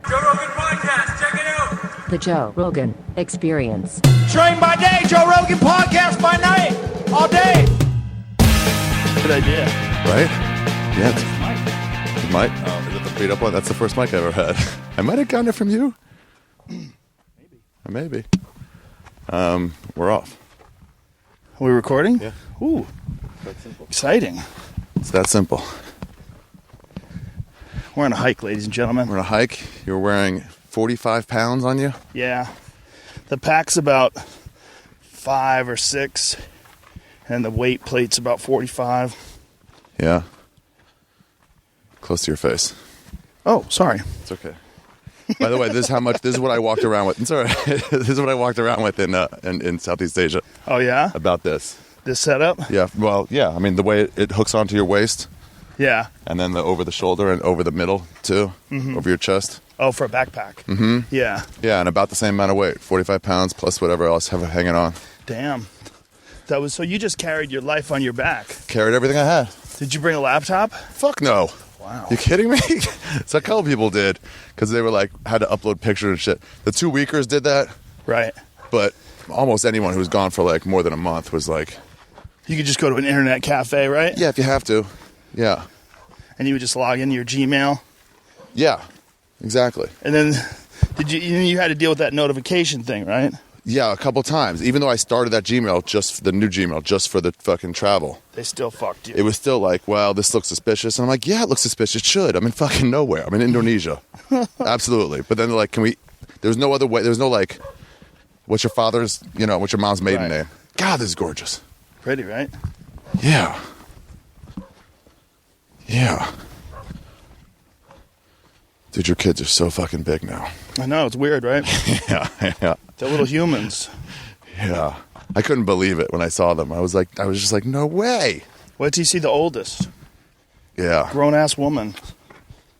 Joe Rogan Podcast, check it out. The Joe Rogan Experience. Train by day, Joe Rogan Podcast by night, all day. Good idea. Right? Yeah. It's mic. Is it the beat up one? That's the first mic I ever had. I might have gotten it from you. Maybe. We're off. Are we recording? Yeah. Ooh. Exciting. It's that simple. We're on a hike, ladies and gentlemen. We're on a hike. You're wearing 45 pounds on you? Yeah. The pack's about 5 or 6, and the weight plate's about 45. Yeah. Close to your face. Oh, sorry. It's okay. By the way, this is what I walked around with. It's all right. This is what I walked around with in Southeast Asia. Oh, yeah? About this. This setup? Yeah. Well, yeah. I mean, the way it hooks onto your waist. Yeah. And then the over the shoulder and over the middle, too. Mm-hmm. Over your chest. Oh, for a backpack. Mm-hmm. Yeah. Yeah, and about the same amount of weight. 45 pounds plus whatever else have hanging on. Damn. So you just carried your life on your back. Carried everything I had. Did you bring a laptop? Fuck no. Wow. You kidding me? So a couple people did, because they were like, had to upload pictures and shit. The 2 weekers did that. Right. But almost anyone who was gone for like more than a month was like... You could just go to an internet cafe, right? Yeah, if you have to. Yeah. And you would just log into your Gmail. Yeah, exactly. And then you had to deal with that notification thing, right? Yeah, a couple times. Even though I started that Gmail, the new Gmail, just for the fucking travel. They still fucked you. It was still like, well, this looks suspicious. And I'm like, yeah, it looks suspicious. It should. I'm in fucking nowhere. I'm in Indonesia. Absolutely. But then they're like, there's no other way. There's no like, what's your mom's maiden name? God, this is gorgeous. Pretty, right? Yeah. Yeah. Dude, your kids are so fucking big now. I know, it's weird, right? Yeah. They're little humans. Yeah. I couldn't believe it when I saw them. I was just like, no way. Wait till you see the oldest. Yeah. Grown-ass woman.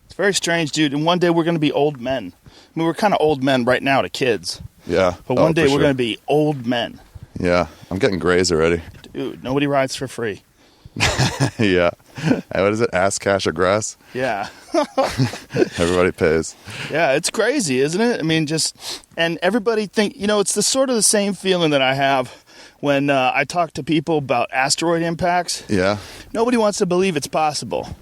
It's very strange, dude. And one day we're going to be old men. I mean, we're kind of old men right now to kids. Yeah. But one day we're going to be old men. Yeah. I'm getting grays already. Dude, nobody rides for free. Yeah. What is it? Ass, cash, or grass? Yeah. Everybody pays. Yeah, it's crazy, isn't it? I mean, and everybody it's the sort of the same feeling that I have when I talk to people about asteroid impacts. Yeah. Nobody wants to believe it's possible.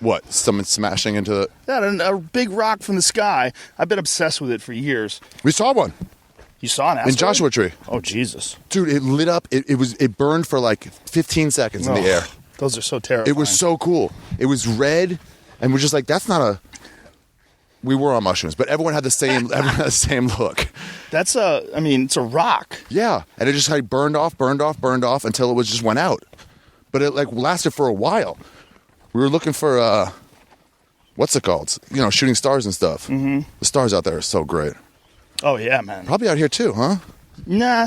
What? Someone smashing into the... Yeah, a big rock from the sky. I've been obsessed with it for years. We saw one. You saw an asteroid? In Joshua Tree. Oh, Jesus. Dude, it lit up. It burned for like 15 seconds in the air. Those are so terrifying. It was so cool. It was red, and we're just like, that's not a... We were on mushrooms, but everyone had the same look. It's a rock. Yeah, and it just like burned off until it just went out. But it like lasted for a while. We were looking for, what's it called? Shooting stars and stuff. Mm-hmm. The stars out there are so great. Oh, yeah, man. Probably out here too, huh? Nah.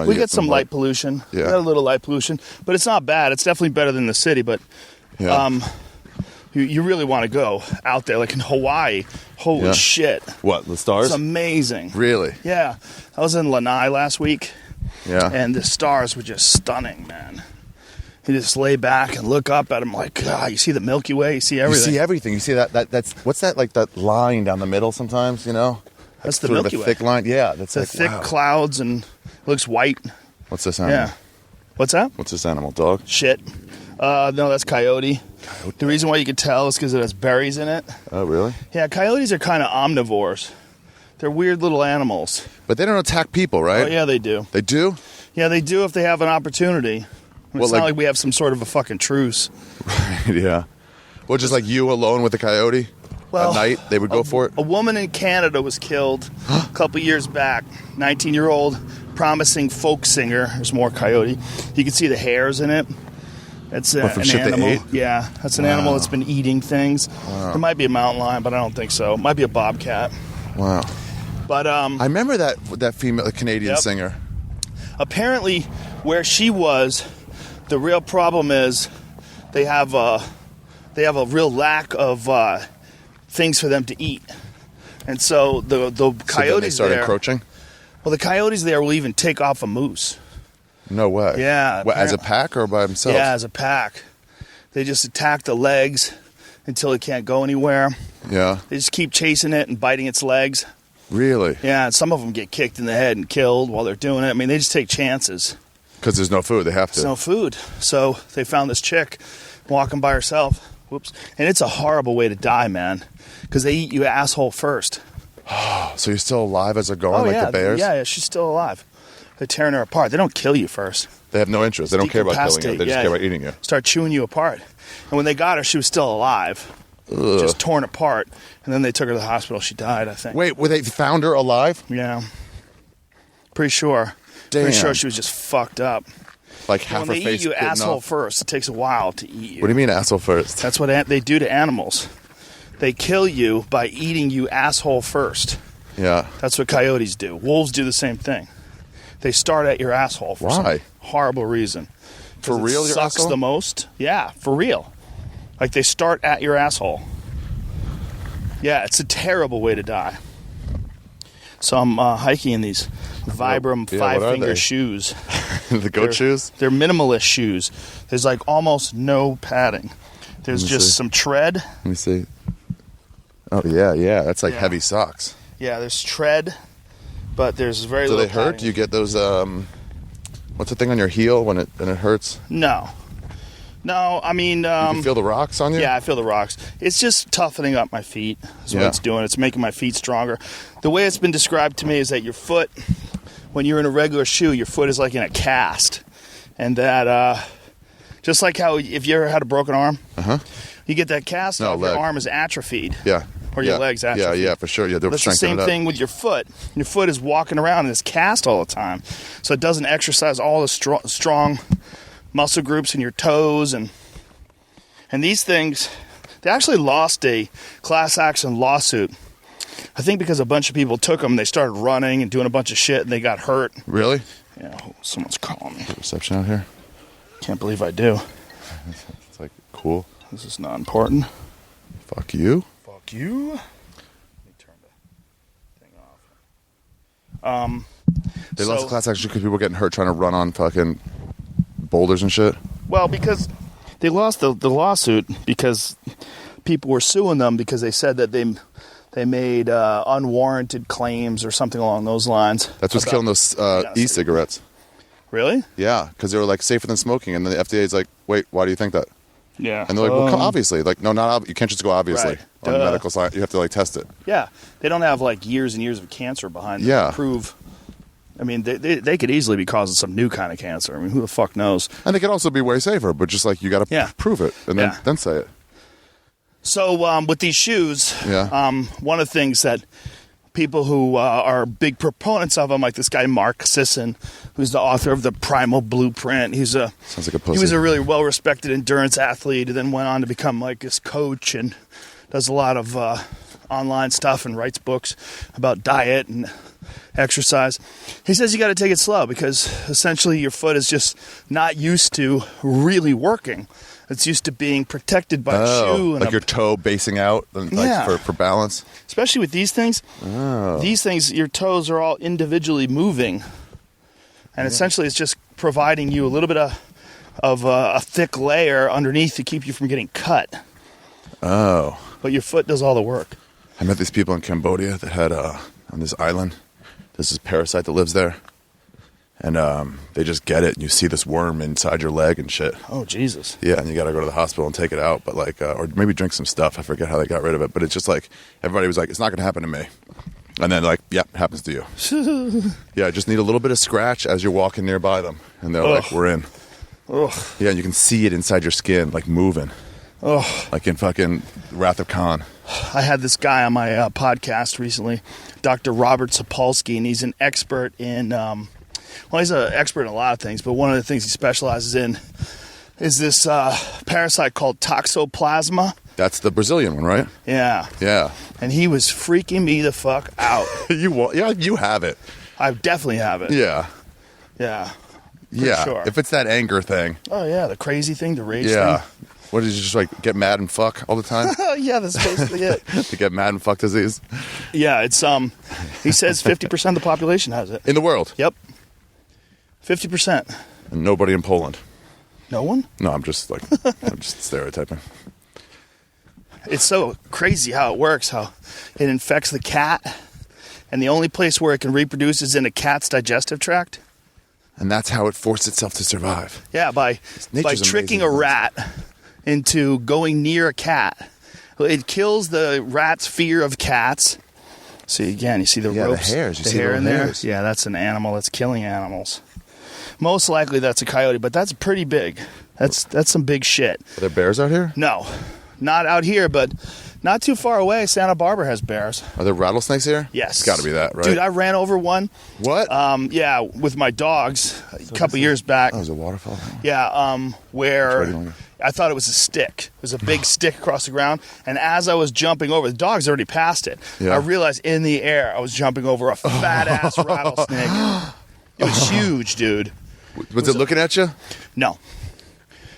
We get some light pollution. Yeah. We got a little light pollution, but it's not bad. It's definitely better than the city, but you really want to go out there, like in Hawaii. Holy shit. What, the stars? It's amazing. Really? Yeah. I was in Lanai last week, and the stars were just stunning, man. You just lay back and look up at them like, you see the Milky Way, you see everything. You see everything. You see that's what's that, like that line down the middle sometimes, That's the sort Milky of a Way. thick line. Yeah, that's the like, thick wow. clouds and it looks white. What's this animal? Yeah. What's that? What's this animal? Dog? Shit. No, that's coyote. The reason why you can tell is because it has berries in it. Oh, really? Yeah, coyotes are kind of omnivores. They're weird little animals. But they don't attack people, right? Oh, yeah, they do. They do? Yeah, they do if they have an opportunity. It's not like we have some sort of a fucking truce. Right, yeah. Well, just like you alone with a coyote? At night, they would go for it? A woman in Canada was killed a couple years back. 19-year-old promising folk singer. There's more coyote. You can see the hairs in it. It's an animal. Yeah, that's an animal that's been eating things. Wow. There might be a mountain lion, but I don't think so. It might be a bobcat. Wow. But I remember that female Canadian singer. Apparently, where she was, the real problem is they have a real lack of things for them to eat, and so the coyotes they started encroaching. Well, the coyotes there will even take off a moose. No way. Yeah. What, as a pack or by themselves? Yeah, as a pack. They just attack the legs until it can't go anywhere. Yeah. They just keep chasing it and biting its legs. Really? Yeah, and some of them get kicked in the head and killed while they're doing it. I mean, they just take chances. Because there's no food. They have to. There's no food. So they found this chick walking by herself. Whoops. And it's a horrible way to die, man. Because they eat you asshole first. So you're still alive as they're going, like the bears? Yeah, she's still alive. They're tearing her apart. They don't kill you first. They have no interest. They don't care about killing you. They just care about eating you. Start chewing you apart. And when they got her, she was still alive. Ugh. Just torn apart. And then they took her to the hospital. She died, I think. Wait, they found her alive? Yeah. Pretty sure. Damn. Pretty sure she was just fucked up. Like half her When they face eat you bitten asshole off? first, it takes a while to eat you. What do you mean asshole first? That's what they do to animals. They kill you by eating you asshole first. Yeah. That's what coyotes do. Wolves do the same thing. They start at your asshole for some Why? horrible reason. For 'Cause real, it your sucks asshole? the most. Yeah, for real. Like they start at your asshole. Yeah, it's a terrible way to die. So I'm hiking in these Vibram Yeah, what are five-finger they? shoes. The goat shoes? They're minimalist shoes. There's like almost no padding. There's Let me just see. some tread. Let me see. Oh, yeah. That's like Yeah. heavy socks. Yeah, there's tread, but there's very Do little they hurt? padding. Do you get those, what's the thing on your heel when it hurts? No, I mean... You can feel the rocks on you? Yeah, I feel the rocks. It's just toughening up my feet is what Yeah. it's doing. It's making my feet stronger. The way it's been described to me is that your foot, when you're in a regular shoe, your foot is like in a cast. And that, just like how if you ever had a broken arm, you get that cast off, your leg. arm is atrophied. Yeah. Or your legs atrophied. Yeah, for sure. Yeah, they're That's the strengthening same it up. thing with your foot. Your foot is walking around in this cast all the time. So it doesn't exercise all the strong muscle groups in your toes. And these things, they actually lost a class action lawsuit. I think because a bunch of people took them, they started running and doing a bunch of shit, and they got hurt. Really? Yeah, someone's calling me. Reception out here? Can't believe I do. It's like, cool. This is not important. Fuck you. Fuck you. Let me turn the thing off. They lost the class action because people were getting hurt trying to run on fucking boulders and shit. Well, because they lost the lawsuit because people were suing them because they said that they made unwarranted claims or something along those lines. That's what's killing those e-cigarettes. Really? Yeah, because they were like safer than smoking, and then the FDA's like, "Wait, why do you think that?" Yeah. And they're like, "Well, obviously, like, no, you can't just go obviously Right. on Duh. medical science. You have to like test it." Yeah. They don't have like years and years of cancer behind them Yeah. to prove. I mean, they could easily be causing some new kind of cancer. I mean, who the fuck knows? And they could also be way safer, but just like you got to Yeah. prove it and then Yeah. say it. So with these shoes, Yeah. one of the things that people who are big proponents of them, like this guy Mark Sisson, who's the author of the Primal Blueprint. Sounds like a pussy. He was a really well-respected endurance athlete, and then went on to become like this coach and does a lot of online stuff and writes books about diet and exercise. He says you got to take it slow because essentially your foot is just not used to really working. It's used to being protected by a shoe. And like your toe basing out and, Yeah. like, for balance. especially with these things. Oh. These things, your toes are all individually moving. And essentially it's just providing you a little bit of a thick layer underneath to keep you from getting cut. Oh. But your foot does all the work. I met these people in Cambodia that had, on this island, there's this parasite that lives there. And they just get it, and you see this worm inside your leg and shit. Oh, Jesus. Yeah, and you got to go to the hospital and take it out, but like, or maybe drink some stuff. I forget how they got rid of it, but it's just like everybody was like, "It's not going to happen to me," and then like, "Yeah, it happens to you." Yeah, just need a little bit of scratch as you're walking nearby them, and they're like, "We're in." Ugh. Yeah, and you can see it inside your skin, like moving, Ugh. like in fucking Wrath of Khan. I had this guy on my podcast recently, Dr. Robert Sapolsky, and he's an expert in... well, he's an expert in a lot of things, but one of the things he specializes in is this parasite called toxoplasma. That's the Brazilian one, right? Yeah. Yeah. And he was freaking me the fuck out. you have it. I definitely have it. Yeah. Yeah. Yeah. sure. If it's that anger thing. Oh, yeah, the crazy thing, the rage Yeah. thing. What did you just like get mad and fuck all the time? Oh, yeah, that's basically it. To get mad and fuck disease Yeah, it's, he says 50% of the population has it. in the world. Yep. 50%. And nobody in Poland. No one? No, I'm just stereotyping. It's so crazy how it works, how it infects the cat, and the only place where it can reproduce is in a cat's digestive tract. And that's how it forced itself to survive. Yeah, by tricking a rat into going near a cat. It kills the rat's fear of cats. See, again, you see the ropes? The hairs. You the see hair the in there? hairs. Yeah, that's an animal that's killing animals. Most likely that's a coyote, but that's pretty big. That's some big shit. Are there bears out here? No, not out here, but not too far away. Santa Barbara has bears. Are there rattlesnakes here? Yes. It's got to be that, right? Dude, I ran over one. What? Yeah, with my dogs a couple years back. Oh, it was a waterfall? Yeah, where Which way do you wanna go? I thought it was a stick. It was a big stick across the ground. And as I was jumping over, the dog's already passed it. Yeah. I realized in the air I was jumping over a fat-ass rattlesnake. It was huge, dude. Was it looking at you? No.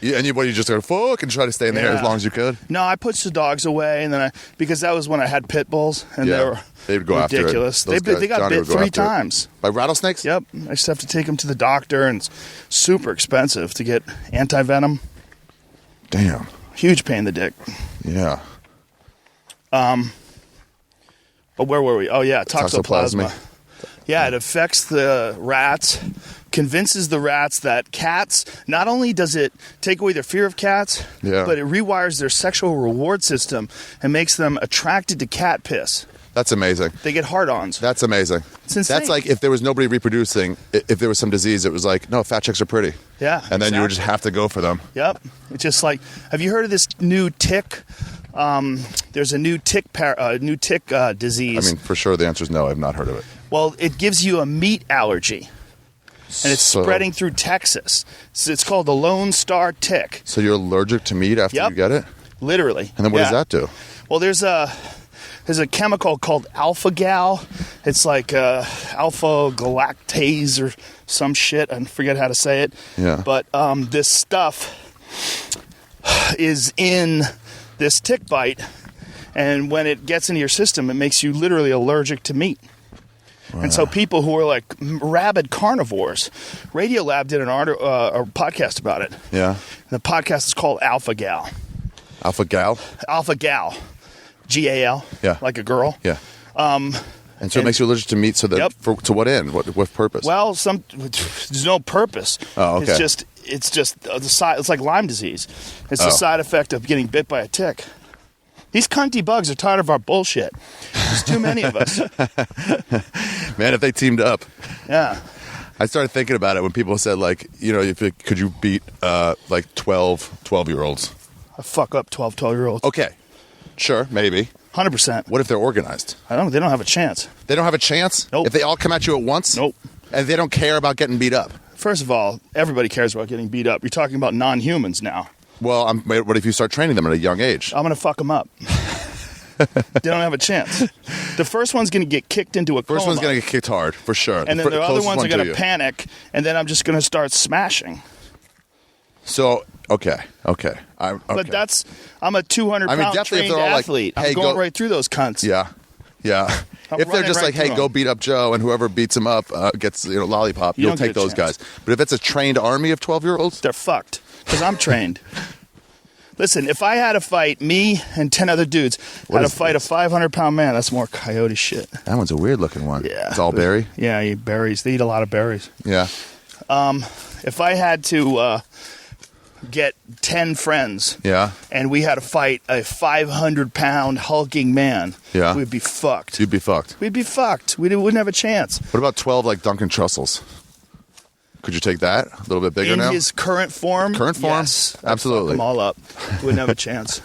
And you just go, fuck, and try to stay in the air as long as you could? No, I pushed the dogs away, and then because that was when I had pit bulls, and they would go ridiculous. after it. They got Johnny bit would go 3 after it. times. By rattlesnakes? Yep. I just have to take them to the doctor, and it's super expensive to get anti-venom. Damn. Huge pain in the dick. Yeah. But where were we? Oh, yeah, toxoplasma. Toxoplasma. Yeah, it affects the rats, convinces the rats that cats, not only does it take away their fear of cats, but it rewires their sexual reward system and makes them attracted to cat piss. That's amazing. They get hard-ons. That's amazing. It's insane. That's like if there was nobody reproducing, if there was some disease, it was like, no, fat chicks are pretty. Yeah. And then you would just have to go for them. Yep. It's just like, have you heard of this new tick? There's a new tick disease. I mean, for sure the answer is no. I've not heard of it. Well, it gives you a meat allergy. And it's spreading through Texas. So it's called the Lone Star tick. So you're allergic to meat after you get it? Literally. And then what does that do? Well, there's a chemical called alpha-gal. It's like alpha-galactase or some shit. I forget how to say it. Yeah. But this stuff is in this tick bite, and when it gets into your system, it makes you literally allergic to meat. Wow. And so people who are like rabid carnivores, Radiolab did a podcast about it. Yeah. And the podcast is called Alpha-Gal. Alpha-Gal? Alpha-Gal. G-A-L. Yeah. Like a girl. Yeah. And so it makes you allergic to meat. So that to what end? What purpose? Well, there's no purpose. Oh, okay. It's just the side. It's like Lyme disease. It's the side effect of getting bit by a tick. These cunty bugs are tired of our bullshit. There's too many of us. Man, if they teamed up. Yeah. I started thinking about it when people said, like, you know, could you beat like 12-year-olds? I fuck up 12-year-olds. Okay. Sure, maybe. 100%. What if they're organized? They don't have a chance. They don't have a chance? Nope. If they all come at you at once? Nope. And they don't care about getting beat up? First of all, everybody cares about getting beat up. You're talking about non-humans now. Well, what if you start training them at a young age? I'm going to fuck them up. They don't have a chance. The first one's going to get kicked into a coma. First one's going to get kicked hard, for sure. And then the other ones are going to panic, and then I'm just going to start smashing. So, okay. But I'm a 200-pound trained athlete. Like, hey, I'm going right through those cunts. Yeah. If they're just like, hey, go beat up Joe, and whoever beats him up gets lollipop, you'll take those guys. But if it's a trained army of 12-year-olds? They're fucked, because I'm trained. Listen, if I had to fight, me and 10 other dudes had to fight a 500-pound man, that's more coyote shit. That one's a weird-looking one. Yeah. It's all berry? Yeah, he eat berries. They eat a lot of berries. Yeah. If I had to get 10 friends and we had to fight a 500-pound hulking man, we'd be fucked. You'd be fucked. We'd be fucked. We wouldn't have a chance. What about 12, like, Duncan Trussels? Could you take that? A little bit bigger now? In his current form? Yes. Absolutely. Fuck them all up. Wouldn't have a chance.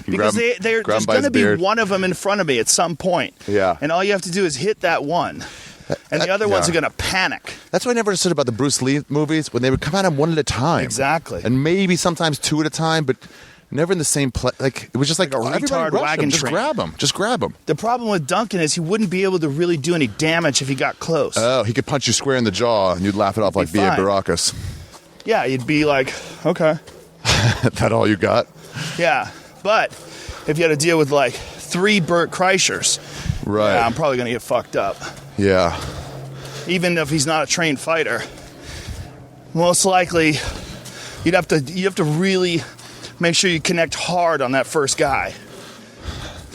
Because there's going to be one of them in front of me at some point. Yeah. And all you have to do is hit that one. And the other ones are going to panic. That's what I never understood about the Bruce Lee movies, when they would come at him one at a time. Exactly. And maybe sometimes 2 at a time, but never in the same place. Like, it was just like a retard wagon train. Just grab him. The problem with Duncan is he wouldn't be able to really do any damage if he got close. Oh, he could punch you square in the jaw, and you'd laugh it off like B.A. Baracus. Yeah, you'd be like, okay. That all you got? Yeah, but if you had to deal with like 3 Bert Kreischers, right? I'm probably going to get fucked up. Yeah. Even if he's not a trained fighter, most likely you'd have to really make sure you connect hard on that first guy.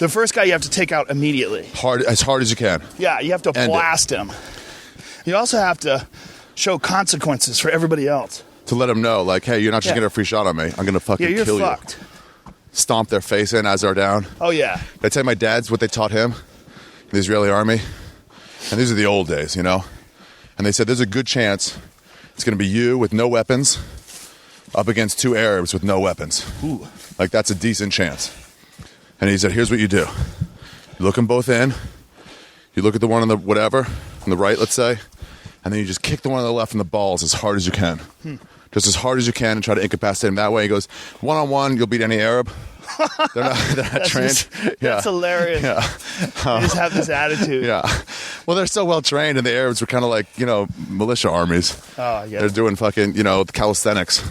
The first guy you have to take out immediately. As hard as you can. Yeah, you have to End blast him. You also have to show consequences for everybody else. To let them know, like, hey, you're not just getting a free shot on me. I'm going to fucking Yeah, you're kill fucked. you. Stomp their face in as they're down. Oh, yeah. Did I tell you my dad's what they taught him in the Israeli army? And these are the old days, you know? And they said there's a good chance it's going to be you with no weapons up against 2 Arabs with no weapons. Ooh. Like, that's a decent chance. And he said, here's what you do. You look them both in. You look at the one on the whatever, on the right, let's say, and then you just kick the one on the left in the balls as hard as you can. Just as hard as you can and try to incapacitate him that way. He goes, one-on-one, you'll beat any Arab. They're not trained. That's hilarious. Yeah. They just have this attitude. Yeah. Well, they're so well trained, and the Arabs were kind of like, you know, militia armies. Oh, yeah. They're doing fucking, you know, calisthenics,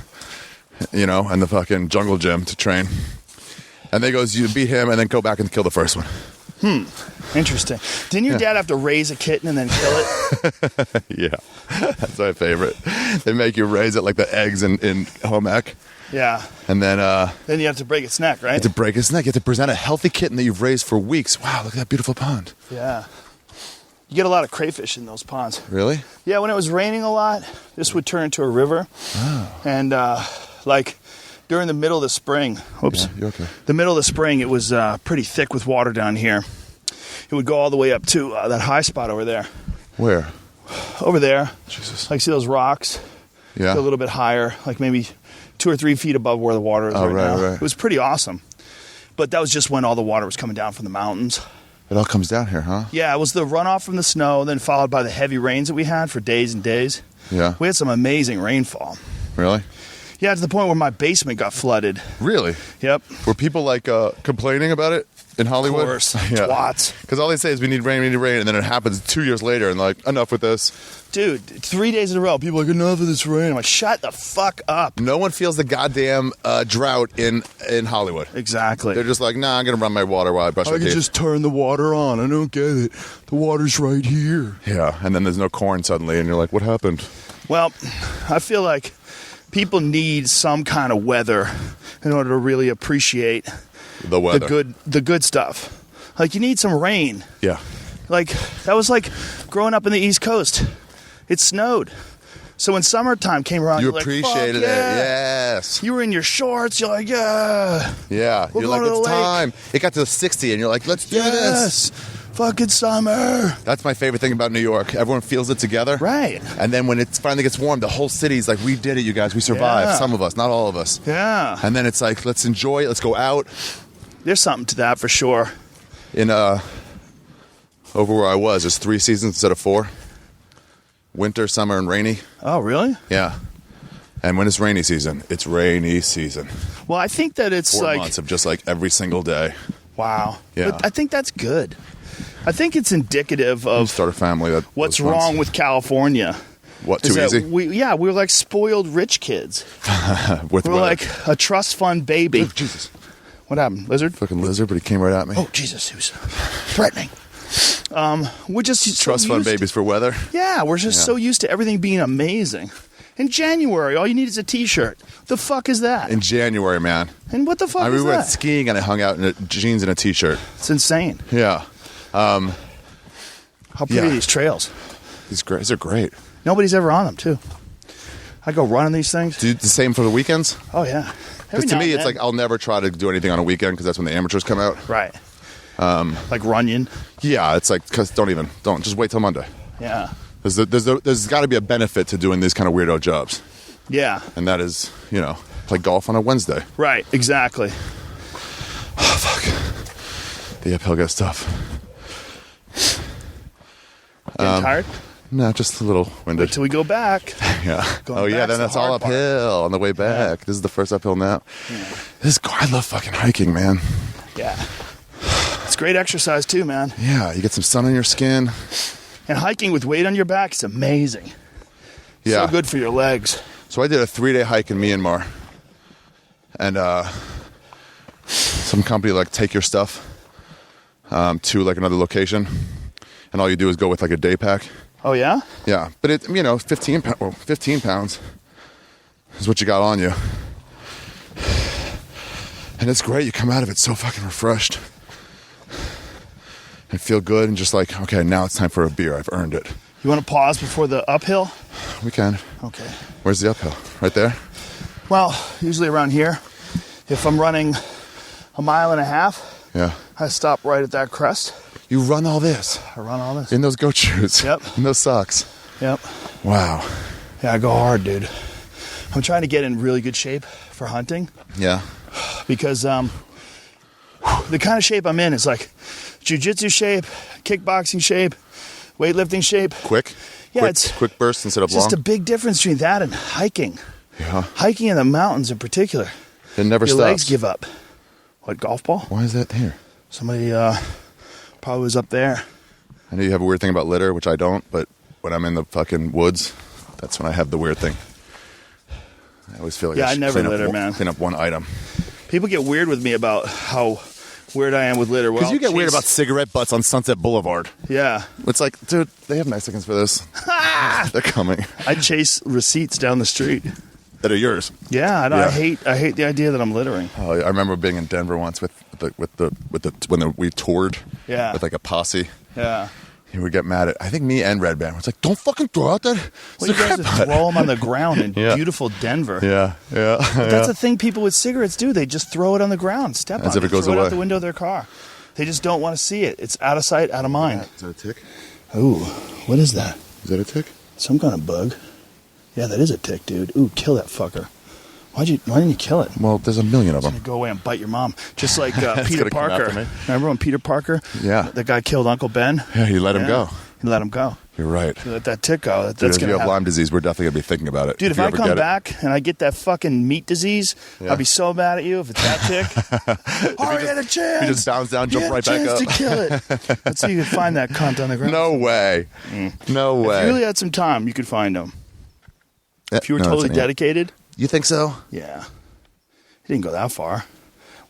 you know, and the fucking jungle gym to train. And they goes, you beat him and then go back and kill the first one. Interesting. Didn't your dad have to raise a kitten and then kill it? Yeah. That's my favorite. They make you raise it like the eggs in home ec. Yeah. And then Then you have to break its neck, you right? have to break its neck. You have to present a healthy kitten that you've raised for weeks. Wow, look at that beautiful pond. Yeah. You get a lot of crayfish in those ponds. Really? Yeah, when it was raining a lot, this would turn into a river. Oh. And, like, during the middle of the spring, Yeah, you're okay. the middle of the spring, it was pretty thick with water down here. It would go all the way up to that high spot over there. Where? Over there. Jesus. Like, see those rocks? Yeah. A little bit higher, like maybe 2 or 3 feet above where the water is right now. Right. It was pretty awesome. But that was just when all the water was coming down from the mountains. It all comes down here, huh? Yeah, it was the runoff from the snow, then followed by the heavy rains that we had for days and days. Yeah. We had some amazing rainfall. Really? Yeah, to the point where my basement got flooded. Really? Yep. Were people like complaining about it in Hollywood? Of course. Twats. Because all they say is we need rain, and then it happens 2 years later, and like, enough with this. Dude, 3 days in a row, people are like, enough of this rain. I'm like, shut the fuck up. No one feels the goddamn drought in Hollywood. Exactly. They're just like, nah, I'm gonna run my water while I brush my teeth. turn the water on. I don't get it. The water's right here. Yeah, and then there's no corn suddenly, and you're like, what happened? Well, I feel like people need some kind of weather in order to really appreciate The weather. the good stuff. Like, you need some rain. Yeah. Like, that was like growing up in the East Coast. It snowed. So when summertime came around, You you're appreciated like, fuck yeah. it. Yes. You were in your shorts. You're like, yeah. Yeah. We're You're like, going to it's the lake. time. It got to 60, and you're like, let's do this. Yes. Fucking summer. That's my favorite thing about New York. Everyone feels it together. Right. And then when it finally gets warm, the whole city's like, we did it, you guys. We survived. Yeah. Some of us, not all of us. Yeah. And then it's like, let's enjoy it. Let's go out. There's something to that for sure. In over where I was, there's 3 seasons instead of 4. Winter, summer, and rainy. Oh, really? Yeah. And when it's rainy season, it's rainy season. Well, I think that it's 4 like, months of just like every single day. wow. Yeah. But I think that's good. I think it's indicative of Start a family. what's those months. wrong with California. What, Is too that easy? we're like spoiled rich kids. With We're weather. like a trust fund baby. Oh, Jesus. What happened? Lizard? Fucking lizard, but he came right at me. Oh, Jesus. He was threatening. We're just so Trust fund used- babies for weather. Yeah, we're just Yeah. so used to everything being amazing. In January, all you need is a T-shirt. The fuck is that? In January, man. And what the fuck I is remember we went that? skiing and I hung out in jeans and a t-shirt. It's insane. Yeah. How pretty Yeah. are these trails? These are great. Nobody's ever on them, too. I go running these things. Do you do the same for the weekends? Oh, yeah. Every Because to now me, and it's then. like I'll never try to do anything on a weekend because that's when the amateurs come out. Right. Like Runyon. Yeah, it's like, because don't, just wait till Monday. Yeah. There's got to be a benefit to doing these kind of weirdo jobs. Yeah. And that is, play golf on a Wednesday. Right. Exactly. Oh, fuck. The uphill gets tough. Getting tired? No, just a little winded. Wait till we go back. Yeah. Going Oh, yeah, back's then the that's all hard part. uphill on the way back. This is the first uphill now. I love fucking hiking, man. Yeah. It's great exercise, too, man. Yeah, you get some sun on your skin. And hiking with weight on your back is amazing. Yeah. So good for your legs. So I did a 3-day hike in Myanmar. And some company like take your stuff to like another location. And all you do is go with like a day pack. Oh, yeah? Yeah, but 15 pounds is what you got on you. And it's great. You come out of it so fucking refreshed. and feel good and just like, okay, now it's time for a beer. I've earned it. You want to pause before the uphill? We can. Okay. Where's the uphill? Right there? Well, usually around here. If I'm running a mile and a half, Yeah. I stop right at that crest. You run all this I run all this. in those goat shoes. Yep. In those socks. Yep. Wow. Yeah, I go hard, dude. I'm trying to get in really good shape for hunting Yeah. because the kind of shape I'm in is like jiu-jitsu shape, kickboxing shape, weightlifting shape. Quick? Yeah, quick, it's quick bursts instead of just long? a big difference between that and hiking. Yeah. Hiking in the mountains in particular. It never Your stops. legs give up. What, golf ball? Why is that here? Somebody probably was up there. I know you have a weird thing about litter, which I don't, but when I'm in the fucking woods, that's when I have the weird thing. I always feel like Yeah, I I should never clean litter, up, man. Clean up one item. People get weird with me about how weird I am with litter. Because Well, you get weird geez. about cigarette butts on Sunset Boulevard. Yeah. It's like, dude, they have Mexicans for this. They're coming. I chase receipts down the street. That are yours. Yeah, Yeah. I hate the idea that I'm littering. Oh, I remember being in Denver once we toured. Yeah. With like a posse. Yeah. He would get mad at. I think me and Red Band was like, "Don't fucking throw out that Well, you guys cigarette would butt." throw them on the ground in Yeah. beautiful Denver. Yeah, yeah. But that's the thing people with cigarettes do. They just throw it on the ground, step As on if it goes throw it away. out the window of their car. They just don't want to see it. It's out of sight, out of mind. Is that a tick? Ooh, what is that? Is that a tick? Some kind of bug. Yeah, that is a tick, dude. Ooh, kill that fucker. Why didn't you kill it? Well, there's a million of It's them. gonna go away and bite your mom, just like It's Peter gonna come after Parker. me. Remember when Peter Parker? Yeah. The guy killed Uncle Ben. Yeah, you let him go. He let him go. You're right. You let that tick go. Dude, That's if you gonna have happen. Lyme disease, we're definitely gonna be thinking about it. Dude, if you I ever come get it. back and I get that fucking meat disease, Yeah. I'll be so mad at you if it's that tick. Ari had a chance. he just bounds down, jump He had right a back chance up. to kill it. Let's see if you can find that cunt on the ground. No way. No If way. you really had some time, you could find him. If you were No, totally that's an ant. dedicated, You think so? yeah. He didn't go that far.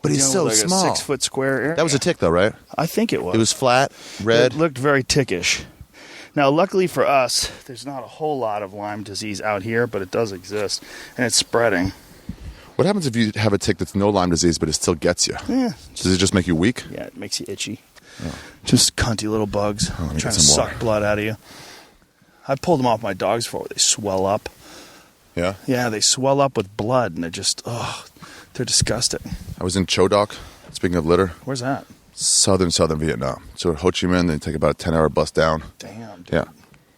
But he's so like small. A 6 foot square area. That was a tick, though, right? I think it was. It was flat, red. It looked very tickish. Now, luckily for us, there's not a whole lot of Lyme disease out here, but it does exist, and it's spreading. What happens if you have a tick that's no Lyme disease, but it still gets you? Yeah, Does it just make you weak? yeah, it makes you itchy. Just cunty little bugs let me trying get to some suck water. blood out of you. I've pulled them off my dogs before. They swell up. Yeah. Yeah, they swell up with blood, and they're disgusting. I was in Chodok, speaking of litter, Where's that? southern Vietnam. So at Ho Chi Minh, they take about a 10-hour bus down. Damn, dude. Yeah.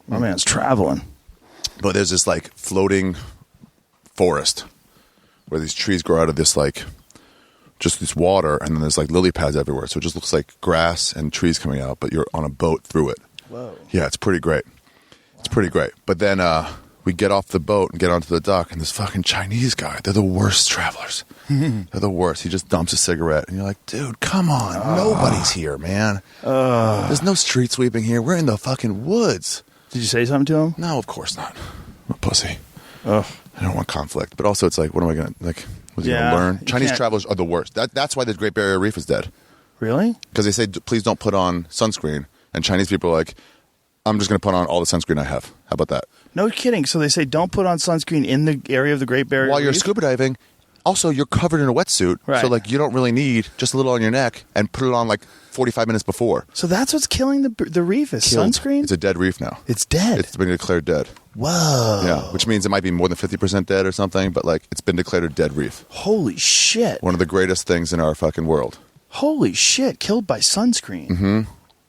My man's traveling. But there's this like floating forest where these trees grow out of this like just this water, and then there's like lily pads everywhere. So it just looks like grass and trees coming out, but you're on a boat through it. Whoa. Yeah, it's pretty great. It's pretty great. But then we get off the boat and get onto the dock, and this fucking Chinese guy, they're the worst travelers. They're the worst. He just dumps a cigarette, and you're like, dude, come on. Nobody's here, man. There's no street sweeping here. We're in the fucking woods. Did you say something to him? No, of course not. I'm a pussy. Ugh. I don't want conflict. But also, it's like, what am I going to, like, what's he going Yeah, to learn? you Chinese can't- travelers are the worst. That's why the Great Barrier Reef is dead. Really? Because they say, please don't put on sunscreen. And Chinese people are like, I'm just going to put on all the sunscreen I have. How about that? No kidding. So they say don't put on sunscreen in the area of the Great Barrier While you're Reef? scuba diving, also, you're covered in a wetsuit. Right. So, like, you don't really need just a little on your neck and put it on, like, 45 minutes before. So that's what's killing the reef is Killed. sunscreen? It's a dead reef now. It's dead. It's been declared dead. Whoa. Yeah, which means it might be more than 50% dead or something, but, like, it's been declared a dead reef. Holy shit. One of the greatest things in our fucking world. Holy shit. Killed by sunscreen. Mm-hmm.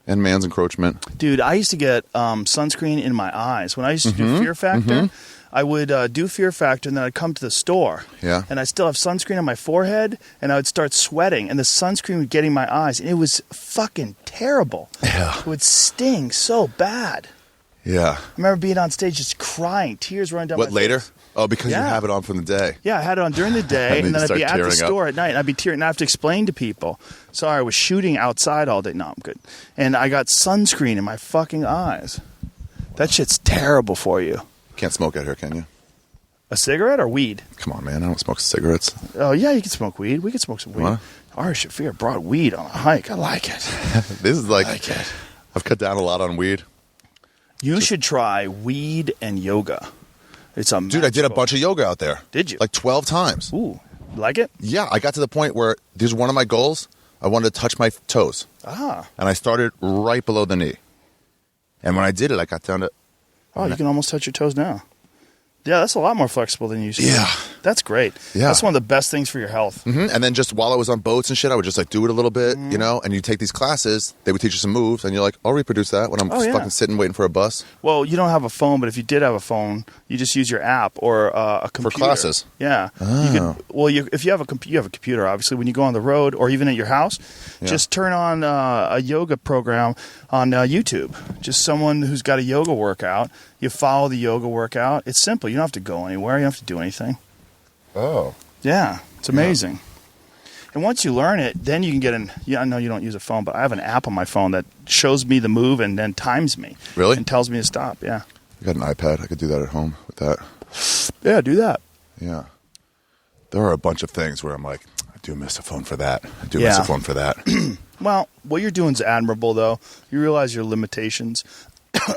And man's encroachment. Dude, I used to get sunscreen in my eyes. When I used to do Fear Factor, I would do Fear Factor, and then I'd come to the store. Yeah. And I still have sunscreen on my forehead, and I would start sweating, and the sunscreen would get in my eyes, and it was fucking terrible. Yeah. It would sting so bad. Yeah. I remember being on stage just crying, tears running down What, my later? face. Oh, because you Yeah. have it on from the day. Yeah, I had it on during the day, And and then then you I'd be start at the tearing up. store at night, and I'd be tearing, and I have to explain to people, sorry, I was shooting outside all day. No, I'm good. And I got sunscreen in my fucking eyes. That shit's terrible for you. Can't smoke out here, can you? A cigarette or weed? Come on, man. I don't smoke cigarettes. Oh, yeah, you can smoke weed. We can smoke some weed. What? Ari Shaffir brought weed on a hike. I like it. This is like, I like it. I've cut down a lot on weed. You should try weed and yoga. It's a Dude, I did a bunch of yoga out there. Did you? Like 12 times. Ooh, like it? Yeah, I got to the point where there's one of my goals. I wanted to touch my toes. Ah. And I started right below the knee. And when I did it, I got down to... Oh, you can almost touch your toes now. Yeah, that's a lot more flexible than you used to. Yeah. That's great. Yeah. That's one of the best things for your health. And then just while I was on boats and shit, I would just like do it a little bit, you know, and you take these classes, they would teach you some moves, and you're like, I'll reproduce that when I'm fucking sitting waiting for a bus. Well, you don't have a phone, but if you did have a phone, you just use your app or a computer. For classes? Yeah. Oh. If you have a computer, obviously, when you go on the road or even at your house, just turn on a yoga program on YouTube. Just someone who's got a yoga workout. You follow the yoga workout. It's simple. You don't have to go anywhere. You don't have to do anything. Oh. Yeah, it's amazing. And once you learn it, then you can get I know you don't use a phone, but I have an app on my phone that shows me the move and then times me. Really? And tells me to stop, yeah. I got an iPad. I could do that at home with that. Yeah, do that. Yeah. There are a bunch of things where I'm like, I do miss a phone for that. I do miss a phone for that. Well, what you're doing is admirable, though. You realize your limitations.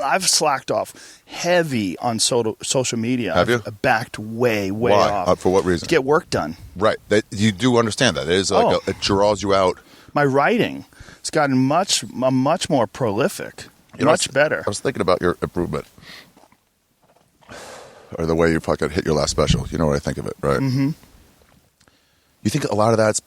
I've slacked off heavy on social media. Have you? I've backed way Why? off. For what reason? To get work done. Right. You do understand that. It is like it draws you out. My writing has gotten much more prolific. Much better. I was thinking about your improvement. Or the way you fucking hit your last special. You know what I think of it, right? Mm-hmm. You think a lot of that's...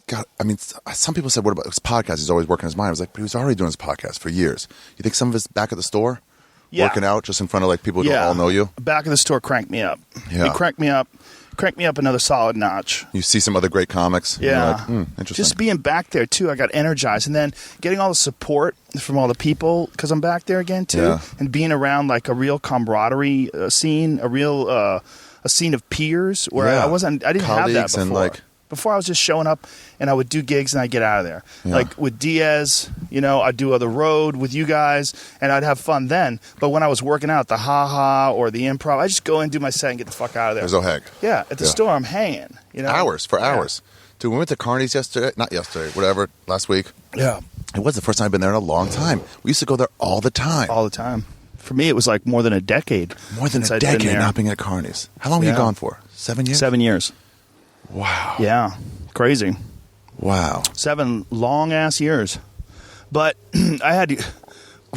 God, I mean, some people said, what about his podcast? He's always working his mind. I was like, but he was already doing his podcast for years. You think some of it's back at the store? Yeah. Working out just in front of like people who don't all know you? Back of the store cranked me up. Yeah. It cranked me up another solid notch. You see some other great comics. Yeah. And you're like, interesting. Just being back there, too, I got energized. And then getting all the support from all the people, because I'm back there again, too. Yeah. And being around like a real camaraderie scene, a scene of peers where I didn't have that Colleagues before. And like, before I was just showing up and I would do gigs and I'd get out of there. Yeah. Like with Diaz, I'd do the road with you guys and I'd have fun then. But when I was working out, the ha-ha or the improv, I just go in and do my set and get the fuck out of there. there's no hang. Yeah, at the store I'm hanging. Hours. Dude, we went to Carney's last week. Yeah. It was the first time I've been there in a long time. We used to go there all the time. All the time. For me, it was like more than a decade. More than a decade not being at Carney's. How long were you gone for? 7 years? 7 years. Wow. Yeah. Crazy. Wow. 7 long-ass years. But I had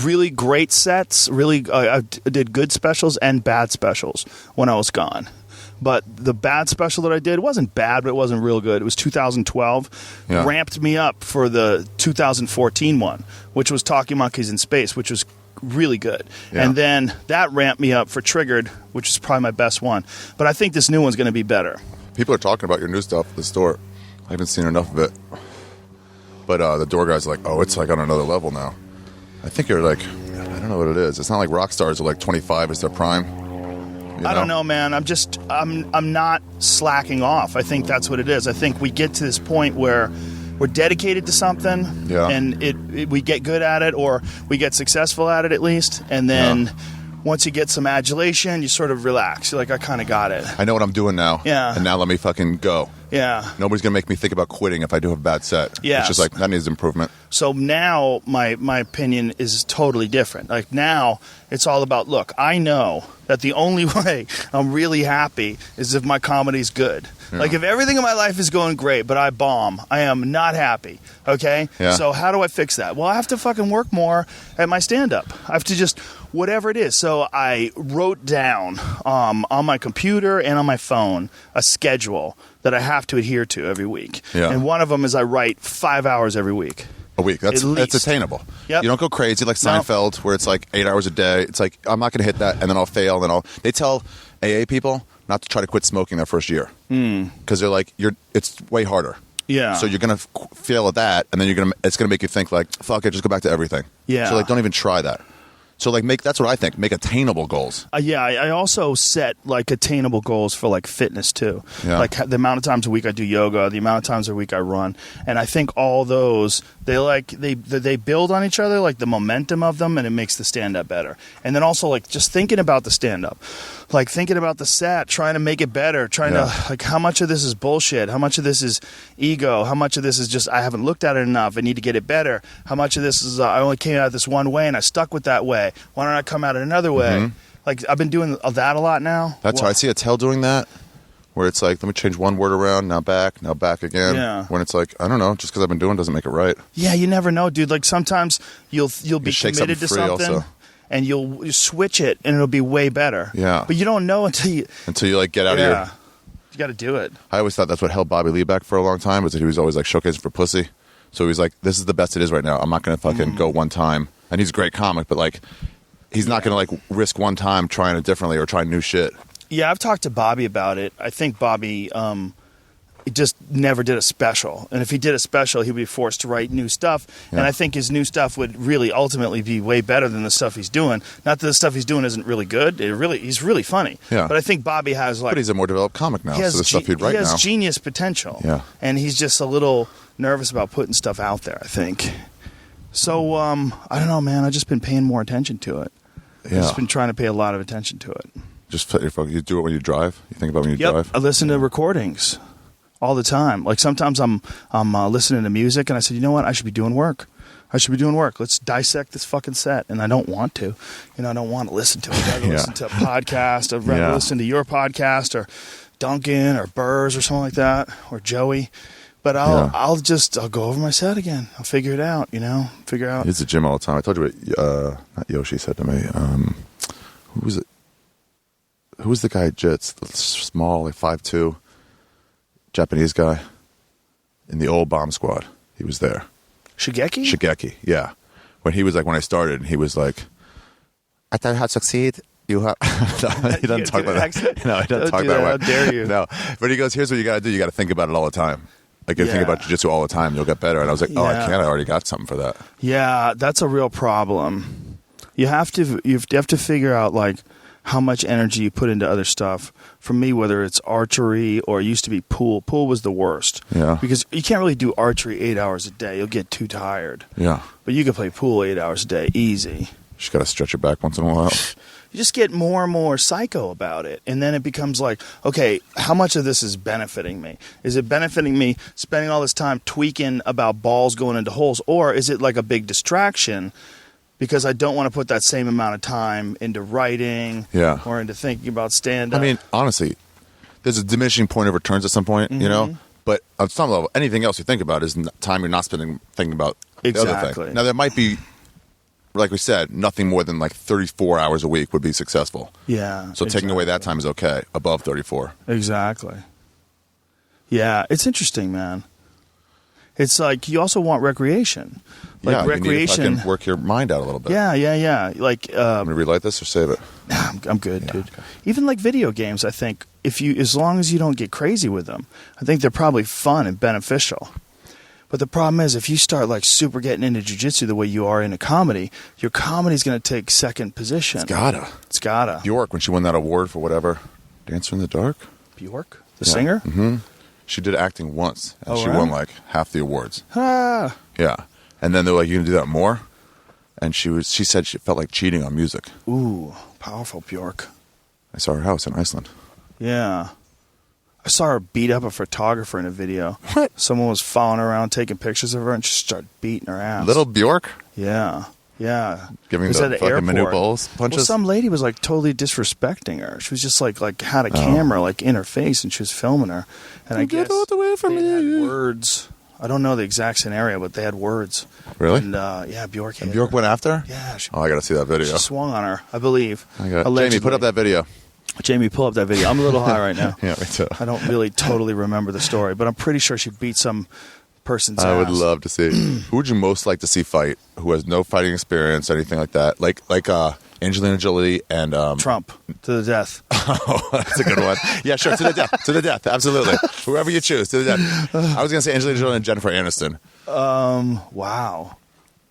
really great sets. I did good specials and bad specials when I was gone. But the bad special that I did wasn't bad, but it wasn't real good. It was 2012. Yeah. Ramped me up for the 2014 one, which was Talking Monkeys in Space, which was really good. Yeah. And then that ramped me up for Triggered, which is probably my best one. But I think this new one's going to be better. People are talking about your new stuff at the store. I haven't seen enough of it. But the door guy's like, oh, it's like on another level now. I think you're like, I don't know what it is. It's not like rock stars are like 25 is their prime. I don't know, man. I'm not slacking off. I think that's what it is. I think we get to this point where we're dedicated to something, and we get good at it, or we get successful at it at least, and then once you get some adulation, you sort of relax. You're like, I kind of got it. I know what I'm doing now. Yeah. And now let me fucking go. Yeah. Nobody's going to make me think about quitting if I do have a bad set. Yeah. It's just like, that needs improvement. So now my opinion is totally different. Like now it's all about, look, I know that the only way I'm really happy is if my comedy's good. Yeah. Like if everything in my life is going great, but I bomb, I am not happy. Okay? Yeah. So how do I fix that? Well, I have to fucking work more at my stand-up. I have to just, whatever it is. So I wrote down on my computer and on my phone a schedule that I have to adhere to every week. Yeah. And one of them is I write 5 hours every week. A week. That's attainable. Yep. You don't go crazy like Seinfeld, where it's like 8 hours a day. It's like, I'm not going to hit that, and then I'll fail, and they tell AA people not to try to quit smoking their first year. Because they're like, it's way harder. Yeah. So you're going to fail at that, and then it's going to make you think like, fuck it, just go back to everything. Yeah. So like, don't even try that. So like that's what I think. Make attainable goals. I also set like attainable goals for like fitness too. Yeah. Like the amount of times a week I do yoga, the amount of times a week I run, and I think all those they build on each other, like the momentum of them, and it makes the stand up better. And then also like just thinking about the stand up, like thinking about the set, trying to make it better, trying to like how much of this is bullshit, how much of this is ego, how much of this is just I haven't looked at it enough, I need to get it better, how much of this is I only came out this one way and I stuck with that way. Why don't I come at it another way? Like I've been doing that a lot now. That's how I see Attell doing that. where it's like, let me change one word around, now back again. Yeah. When it's like, I don't know, just because I've been doing it doesn't make it right. Yeah, you never know, dude. Like sometimes you'll be shake committed to something free something, also. and you'll switch it, and it'll be way better. Yeah. But you don't know until you like get out of your. You got to do it. I always thought that's what held Bobby Lee back for a long time, was that he was always like showcasing for pussy. So he was like, this is the best it is right now. I'm not going to fucking go one time. And he's a great comic, but like, he's not going to like risk one time trying it differently or trying new shit. Yeah, I've talked to Bobby about it. I think Bobby he just never did a special. And if he did a special, he would be forced to write new stuff. Yeah. And I think his new stuff would really ultimately be way better than the stuff he's doing. Not that the stuff he's doing isn't really good. He's really funny. Yeah. But I think Bobby has like... But he's a more developed comic now, so the stuff he'd write now. He has genius potential. Yeah. And he's just a little nervous about putting stuff out there, I think. So, I don't know, man. I've just been paying more attention to it. Yeah. I've just been trying to pay a lot of attention to it. Just you do it when you drive? You think about when you drive? I listen to recordings all the time. Like sometimes I'm listening to music and I said, you know what? I should be doing work. Let's dissect this fucking set. And I don't want to. I don't want to listen to it. I'd rather listen to a podcast. I'd rather listen to your podcast or Duncan or Burrs or something like that or Joey. But I'll go over my set again. I'll figure it out, figure out. He's at the gym all the time. I told you what not Yoshi said to me. Who was it? Who was the guy at Jits? The small, like 5'2", Japanese guy in the old bomb squad. He was there. Shigeki, yeah. When I started, he was like, I thought how to succeed. You have. He doesn't talk like that. No, he doesn't talk that way. How dare you? No, but he goes, here's what you got to do. You got to think about it all the time. Like, you think about jiu-jitsu all the time, you'll get better. And I was like, I can't. I already got something for that. Yeah, that's a real problem. You have to figure out, like, how much energy you put into other stuff. For me, whether it's archery or it used to be pool. Pool was the worst. Yeah. Because you can't really do archery 8 hours a day. You'll get too tired. Yeah. But you can play pool 8 hours a day, easy. Just got to stretch your back once in a while. You just get more and more psycho about it. And then it becomes like, okay, how much of this is benefiting me? Is it benefiting me spending all this time tweaking about balls going into holes? Or is it like a big distraction because I don't want to put that same amount of time into writing or into thinking about stand-up? I mean, honestly, there's a diminishing point of returns at some point, But on some level, anything else you think about is time you're not spending thinking about the other thing. Now, there might be, like we said, nothing more than like 34 hours a week would be successful. Yeah. So taking away that time is okay, above 34. Exactly. Yeah, it's interesting, man. It's like you also want recreation. Like recreation. You need to work your mind out a little bit. Yeah. Like, I'm going to relight this or save it? I'm good, dude. Okay. Even like video games, I think, as long as you don't get crazy with them, I think they're probably fun and beneficial. But the problem is, if you start like super getting into jiu-jitsu the way you are into comedy, your comedy's going to take second position. It's gotta. Bjork, when she won that award for whatever, Dancer in the Dark? Bjork? The singer? Mm-hmm. She did acting once, and she won like half the awards. Ah. Yeah. And then they're like, you can do that more? And she said she felt like cheating on music. Ooh, powerful Bjork. I saw her house in Iceland. Yeah. I saw her beat up a photographer in a video. What? Someone was following her around taking pictures of her and she started beating her ass. Little Bjork? Yeah. Giving the fucking Manu Bowles punches? Well, some lady was like totally disrespecting her. She was just like had a camera like in her face and she was filming her. And I guess get away from they me. had words. I don't know the exact scenario, but they had words. Really? And Bjork hit And Bjork her. went after her? Yeah. I got to see that video. She swung on her, I believe. Jamie, put up that video. Jamie, pull up that video. I'm a little high right now. Yeah, me too. I don't really totally remember the story, but I'm pretty sure she beat some person's ass. I would love to see. Who would you most like to see fight? Who has no fighting experience, anything like that? Like Angelina Jolie and Trump to the death. Oh, that's a good one. Yeah, sure, to the death. To the death, absolutely. Whoever you choose, to the death. I was going to say Angelina Jolie and Jennifer Aniston. Wow.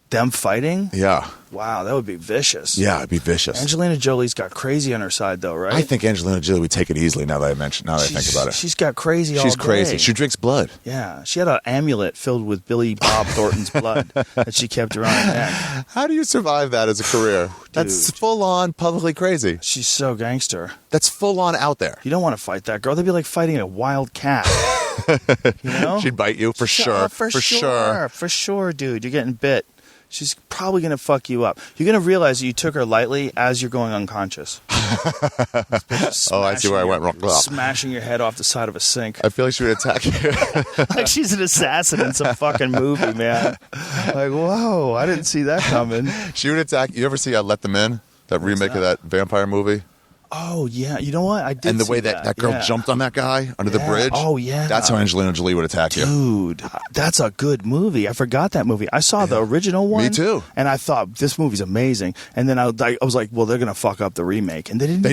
Them fighting? Yeah. Wow, that would be vicious. Yeah, it'd be vicious. Angelina Jolie's got crazy on her side, though, right? I think Angelina Jolie would take it easily now that I think about it. She's got crazy all day. She's crazy. She drinks blood. Yeah. She had an amulet filled with Billy Bob Thornton's blood that she kept around her neck. How do you survive that as a career? That's full-on publicly crazy. She's so gangster. That's full-on out there. You don't want to fight that girl. That'd be like fighting a wild cat. You know? She'd bite you, for sure. For sure, dude. You're getting bit. She's probably going to fuck you up. You're going to realize that you took her lightly as you're going unconscious. Oh, I see where I went wrong. Well, Smashing your head off the side of a sink. I feel like she would attack you. Like she's an assassin in some fucking movie, man. Like, whoa, I didn't see that coming. She would attack. You ever see Let Them In? That remake of that vampire movie? Oh, yeah. You know what? I did. And the see way that girl jumped on that guy under the bridge. Oh, yeah. That's how Angelina Jolie would attack you. Dude, that's a good movie. I forgot that movie. I saw the original one. Me too. And I thought, this movie's amazing. And then I was like, well, they're going to fuck up the remake. And they didn't. They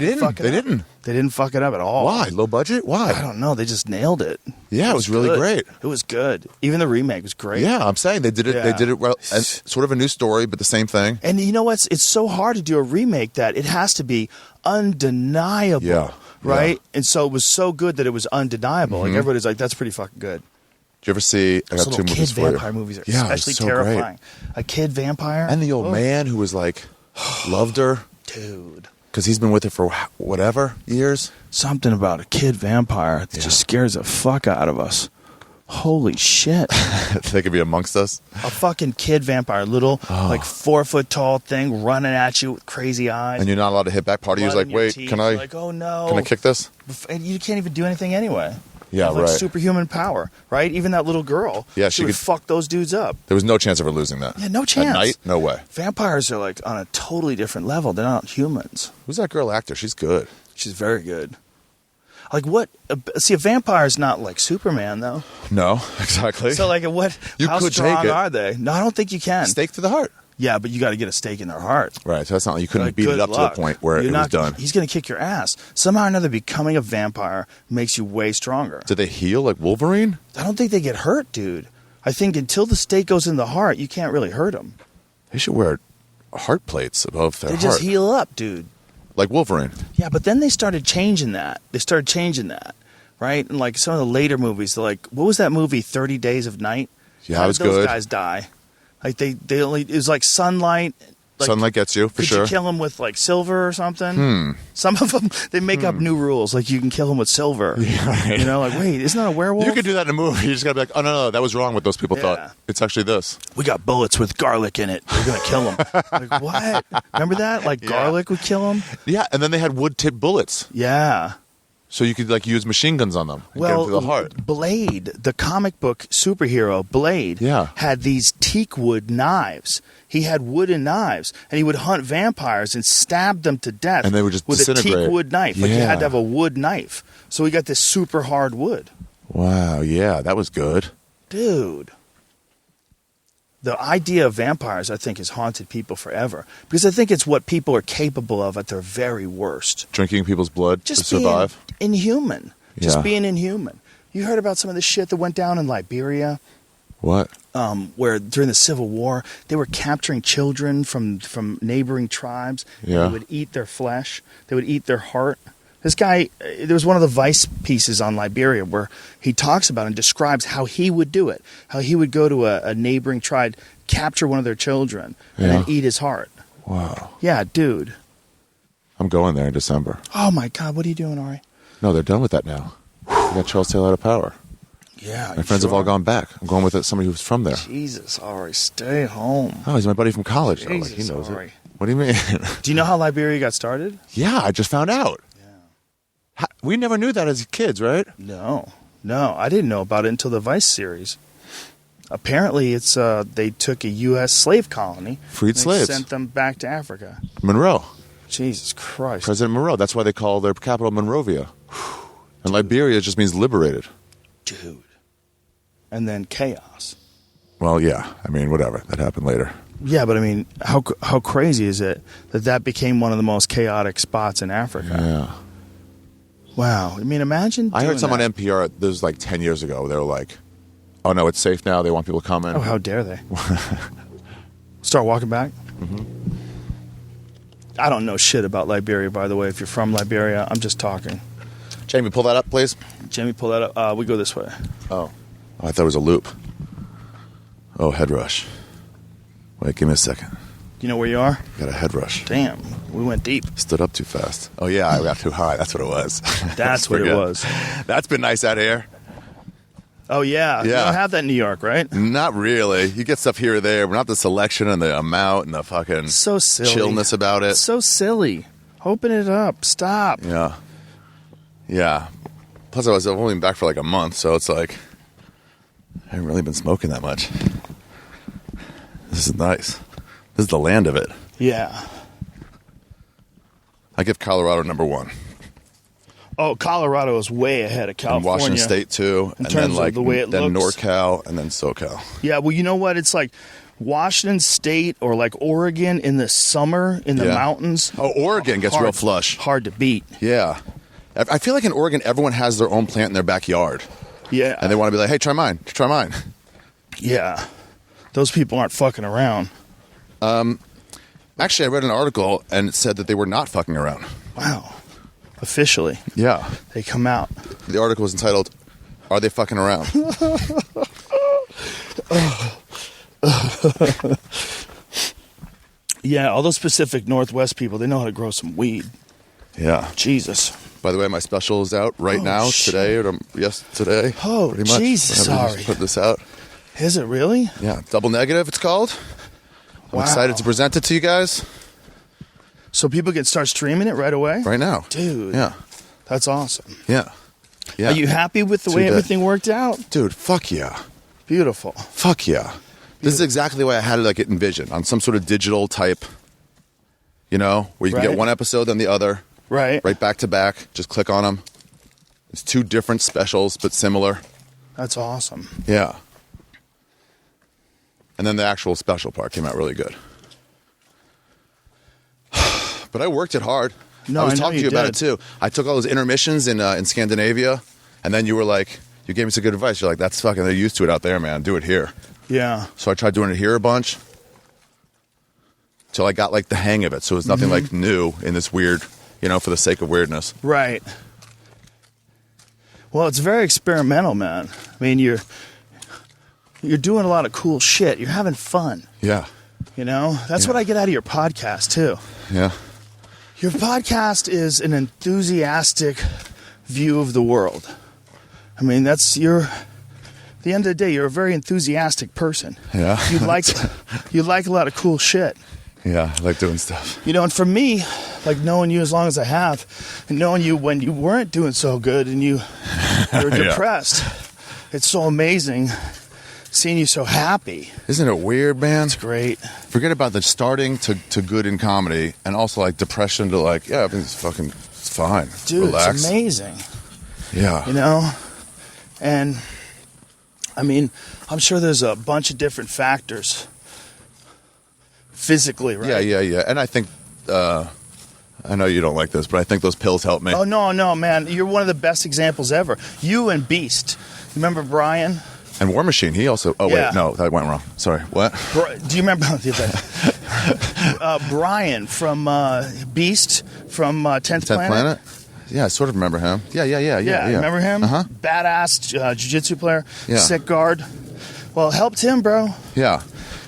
didn't fuck it up at all. Why? Low budget? Why? I don't know. They just nailed it. Yeah, it was really great. It was good. Even the remake was great. Yeah, I'm saying they did it. Yeah. They did it well. And sort of a new story, but the same thing. And you know what? It's so hard to do a remake that it has to be undeniable. Yeah. Right? Yeah. And so it was so good that it was undeniable. Like everybody's like, that's pretty fucking good. Did you ever see? I got Those two little movies kid for you. vampire movies are Yeah, especially it's so terrifying. great. A kid vampire? And the old man who was like, loved her. Dude. Because he's been with her for whatever years. Something about a kid vampire that just scares the fuck out of us. Holy shit. They could be amongst us. A fucking kid vampire, little, like 4 foot tall thing running at you with crazy eyes. And you're not allowed to hit back. Part of you is blood like, in your wait, teeth. can I? You're like, oh no. Can I kick this? And you can't even do anything anyway. Yeah, You have, like, right. superhuman power, right? Even that little girl. Yeah, she she would could- fuck those dudes up. There was no chance of her losing that. Yeah, no chance. At night, no way. Vampires are like on a totally different level. They're not humans. Who's that girl actor? She's good. She's very good. Like what? See, a vampire is not like Superman, though. No, exactly. So, like, what? You how could strong take it. are they? No, I don't think you can. Stake to the heart. Yeah, but you got to get a stake in their heart. Right. So that's not. You couldn't Like, beat it good up luck. to the point where You're it was not- done. He's going to kick your ass. Somehow or another, becoming a vampire makes you way stronger. Did they heal like Wolverine? I don't think they get hurt, dude. I think until the stake goes in the heart, you can't really hurt them. They should wear heart plates above their They heart, just heal up, dude. like Wolverine. Yeah, but then they started changing that. Right? And like some of the later movies, they're like, what was that movie, 30 Days of Night? Yeah, How it was did those good. guys die? Like they only, it was like sunlight. Like, Sunlight gets you for could sure. you kill them with like silver or something? Some of them, they make up new rules. Like you can kill them with silver. right. You know, like, wait, isn't that a werewolf? You could do that in a movie. You just gotta be like, oh no, that was wrong. What those people Yeah. thought. It's actually this. We got bullets with garlic in it. We're going to kill them. Like, what? Remember that? Like garlic would kill them? Yeah, and then they had wood-tipped bullets, Yeah. so you could like use machine guns on them and get them to the heart. Blade, the comic book superhero Blade, Yeah. had these teak wood knives. He had wooden knives, and he would hunt vampires and stab them to death. And they would just with a disintegrate. teak wood knife. Like you Yeah. had to have a wood knife. So he got this super hard wood, Wow, yeah, that was good. dude. The idea of vampires, I think, has haunted people forever because I think it's what people are capable of at their very worst. Drinking people's blood Just to survive. being inhuman. Just Yeah. being inhuman. You heard about some of the shit that went down in Liberia, What? where during the Civil War they were capturing children from neighboring tribes. Yeah. They would eat their flesh. They would eat their heart. This guy, there was one of the Vice pieces on Liberia where he talks about and describes how he would do it. How he would go to a neighboring tribe, capture one of their children, and then Yeah. eat his heart. Wow. Yeah, dude. I'm going there in December. Oh my God, what are you doing, Ari? No, they're done with that now. We got Charles Taylor out of power. Yeah, My friends have all gone back. I'm going with somebody who's from there. Jesus, Ari, stay home. Oh, he's my buddy from college. though. Like, he Jesus, knows Ari. it. What do you mean? Do you know how Liberia got started? Yeah, I just found out. We never knew that as kids, right? No, I didn't know about it until the Vice series. Apparently, it's they took a U.S. slave colony, Freed and they slaves. sent them back to Africa. Monroe. Jesus Christ, President Monroe. That's why they call their capital Monrovia. And Liberia just means liberated. dude! And then chaos. Well, yeah. I mean, whatever. That happened later. Yeah, but I mean, how crazy is it that became one of the most chaotic spots in Africa? Yeah. Wow. I mean, imagine. I heard doing some on that. NPR, this was like 10 years ago. They were like, oh, no, it's safe now. They want people to come in. Oh, how dare they? Start walking back? Mm-hmm. I don't know shit about Liberia, by the way. If you're from Liberia, I'm just talking. Jamie, pull that up, please. Jamie, pull that up. We go this way. Oh, I thought it was a loop. Oh, head rush. Wait, give me a second. You know where you are? Got a head rush. Damn, we went deep. Stood up too fast. Oh, yeah, I got too high. That's what it was. That's what it was. That's been nice out here. Oh, yeah. You Yeah. don't have that in New York, right? Not really. You get stuff here or there, but not the selection and the amount and the fucking So silly. chillness about it. So silly. Open it up. Stop. Yeah. Yeah. Plus, I've only been back for like a month, so it's like I haven't really been smoking that much. This is nice. This is the land of it. Yeah. I give Colorado number 1. Oh, Colorado is way ahead of California. And Washington State too. In and terms then like of the way it then looks. NorCal and then SoCal. Yeah, well, you know what? It's like Washington State or like Oregon in the summer in the mountains. Oh, Oregon gets real flush. Hard to beat. Yeah. I feel like in Oregon, everyone has their own plant in their backyard. Yeah. And they want to be like, hey, try mine. Try mine. Yeah. Those people aren't fucking around. Actually, I read an article and it said that they were not fucking around. Wow. Officially. Yeah. They come out. The article was entitled, Are They Fucking Around? Yeah, all those Pacific Northwest people, they know how to grow some weed. Yeah. Jesus. By the way, my special is out right now, shit. today, or today. Oh, pretty much. Jesus, Whenever we Ari. put this out. Is it really? Yeah, Double Negative, it's called. I'm Wow. excited to present it to you guys So people can start streaming it right away? right now. Dude. Yeah. That's awesome. Yeah. Yeah. Are you happy with the way Today. everything worked out? Dude, fuck yeah. Beautiful. Fuck yeah. This is exactly the way I had it like it envisioned, on some sort of digital type, where you can Right. get one episode then the other, Right. right back to back. Just click on them. It's 2 different specials, but similar. That's awesome. Yeah. And then the actual special part came out really good. But I worked it hard. No, I was I know talking to you you about it did. too. I took all those intermissions in Scandinavia, and then you were like, you gave me some good advice. You're like, that's fucking, they're used to it out there, man. Do it here. Yeah. So I tried doing it here a bunch till I got like the hang of it. So it was nothing like new in this weird, for the sake of weirdness. Right. Well, it's very experimental, man. I mean, you're doing a lot of cool shit. You're having fun. Yeah. That's what I get out of your podcast too. Yeah. Your podcast is an enthusiastic view of the world. I mean, at the end of the day, you're a very enthusiastic person. Yeah. You like a lot of cool shit. Yeah. I like doing stuff. And for me, like knowing you as long as I have, and knowing you when you weren't doing so good and you were Yeah. depressed, it's so amazing seeing you so happy. Isn't it weird, man? It's great. Forget about the starting to good in comedy and also like depression to like, yeah, everything's fucking fine. Dude, Relax. it's amazing. Yeah. And I mean, I'm sure there's a bunch of different factors physically, right? Yeah. And I think, I know you don't like this, but I think those pills help me. Oh, no, man. You're one of the best examples ever. You and Beast. You remember Brian? And War Machine, he also, Yeah. wait, no, that went wrong. Sorry, what? Do you remember Brian from Beast from 10th 10th Planet? Yeah, I sort of remember him. Yeah. Remember him? Uh-huh. Badass jiu-jitsu player. Yeah. Sick guard. Well, helped him, bro. Yeah.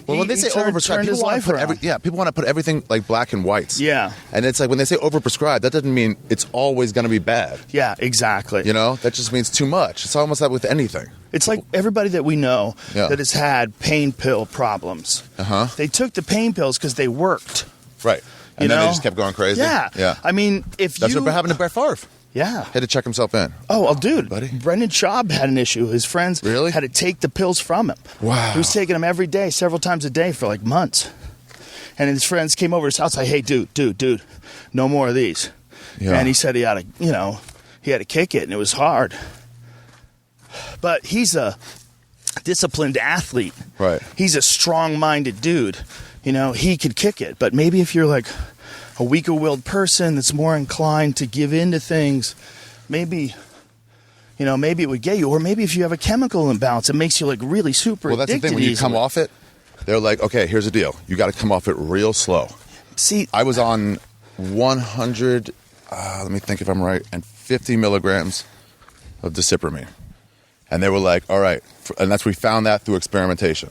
Well, when they He say turned overprescribed, his people want life to put around. people want to put everything like black and whites. Yeah. And it's like when they say overprescribed, that doesn't mean it's always going to be bad. Yeah, exactly. That just means too much. It's almost like with anything. It's like everybody that we know Yeah. that has had pain pill problems. Uh-huh. They took the pain pills because they worked. Right. And You then they know? just kept going crazy. Yeah. Yeah. I mean, if That's you... what happened to Brett Favre. Yeah. Had to check himself in. Oh, well, dude. Buddy. Brendan Schaub had an issue. His friends Really? had to take the pills from him. Wow. He was taking them every day, several times a day for like months. And his friends came over to his house like, hey, dude, no more of these. Yeah. And he said he had to kick it, and it was hard. But he's a disciplined athlete. Right. He's a strong-minded dude. He could kick it. But maybe if you're like a weaker-willed person that's more inclined to give in to things, maybe it would get you. Or maybe if you have a chemical imbalance, it makes you like really super Well, that's the addicted thing. When you come easily. off it, they're like, okay, here's the deal. You got to come off it real slow. See, I was on 100, let me think if I'm right, and 50 milligrams of disipramine. And they were like, all right. And we found that through experimentation.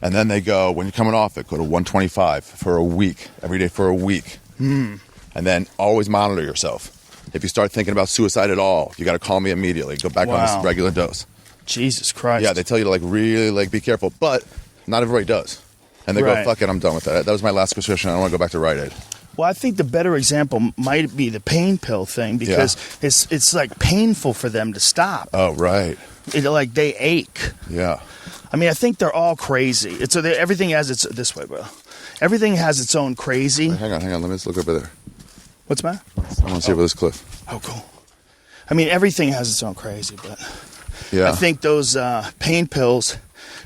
And then they go, when you're coming off it, go to 125 for a week, every day for a week. And then always monitor yourself. If you start thinking about suicide at all, you got to call me immediately. Go back on Wow. this regular dose. Jesus Christ. Yeah, they tell you to like really like be careful, but not everybody does. And they Right. go, fuck it, I'm done with that. That was my last prescription. I don't want to go back to Rite Aid. Well, I think the better example might be the pain pill thing because it's like painful for them to stop. Oh, right. Like they ache. Yeah. I mean, I think they're all crazy. Everything has its this way, bro. Everything has its own crazy. Wait, hang on. Let me just look over there. What's the matter? I want to see over this cliff. Oh, cool. I mean, everything has its own crazy, but Yeah. I think those pain pills,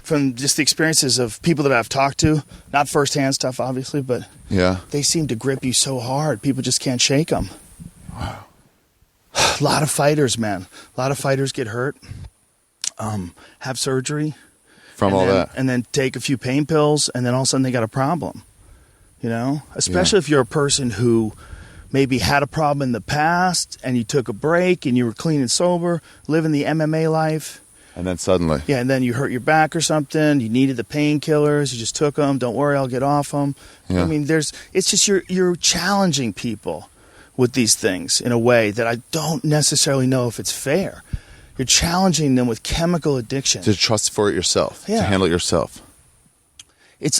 from just the experiences of people that I've talked to, not firsthand stuff, obviously, but they seem to grip you so hard, people just can't shake them. Wow. A lot of fighters, man. A lot of fighters get hurt, have surgery. From all that. And then take a few pain pills, and then all of a sudden they got a problem. You know? Especially if you're a person who maybe had a problem in the past, and you took a break, and you were clean and sober, living the MMA life. And then suddenly. Yeah, and then you hurt your back or something. You needed the painkillers. You just took them. Don't worry, I'll get off them. Yeah. I mean, it's just you're challenging people with these things in a way that I don't necessarily know if it's fair. You're challenging them with chemical addiction. To trust for it yourself. Yeah. To handle it yourself.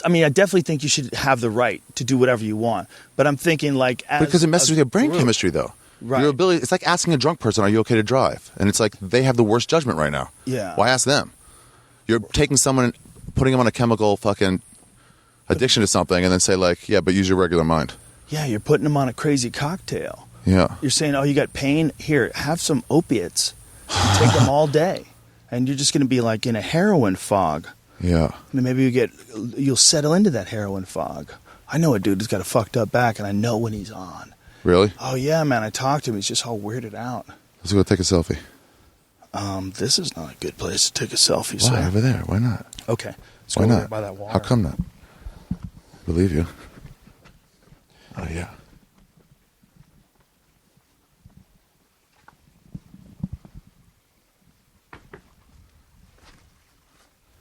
I mean, I definitely think you should have the right to do whatever you want. But I'm thinking because it messes with your brain group. chemistry, though. Right. Your ability. It's like asking a drunk person, "Are you okay to drive?" And it's like they have the worst judgment right now. Yeah. Why ask them? You're taking someone and putting them on a chemical fucking addiction to something, and then say like, "Yeah, but use your regular mind." Yeah, you're putting them on a crazy cocktail. Yeah. You're saying, "Oh, you got pain? Here, have some opiates. You take them all day, and you're just going to be like in a heroin fog." Yeah. And maybe you'll settle into that heroin fog. I know a dude who's got a fucked up back, and I know when he's on. Really? Oh yeah, man! I talked to him. He's just all weirded out. Let's go take a selfie. This is not a good place to take a selfie. Why sir. over there? Why not? Okay. Let's Why go over not? by that water. How come not? Believe you. Oh yeah.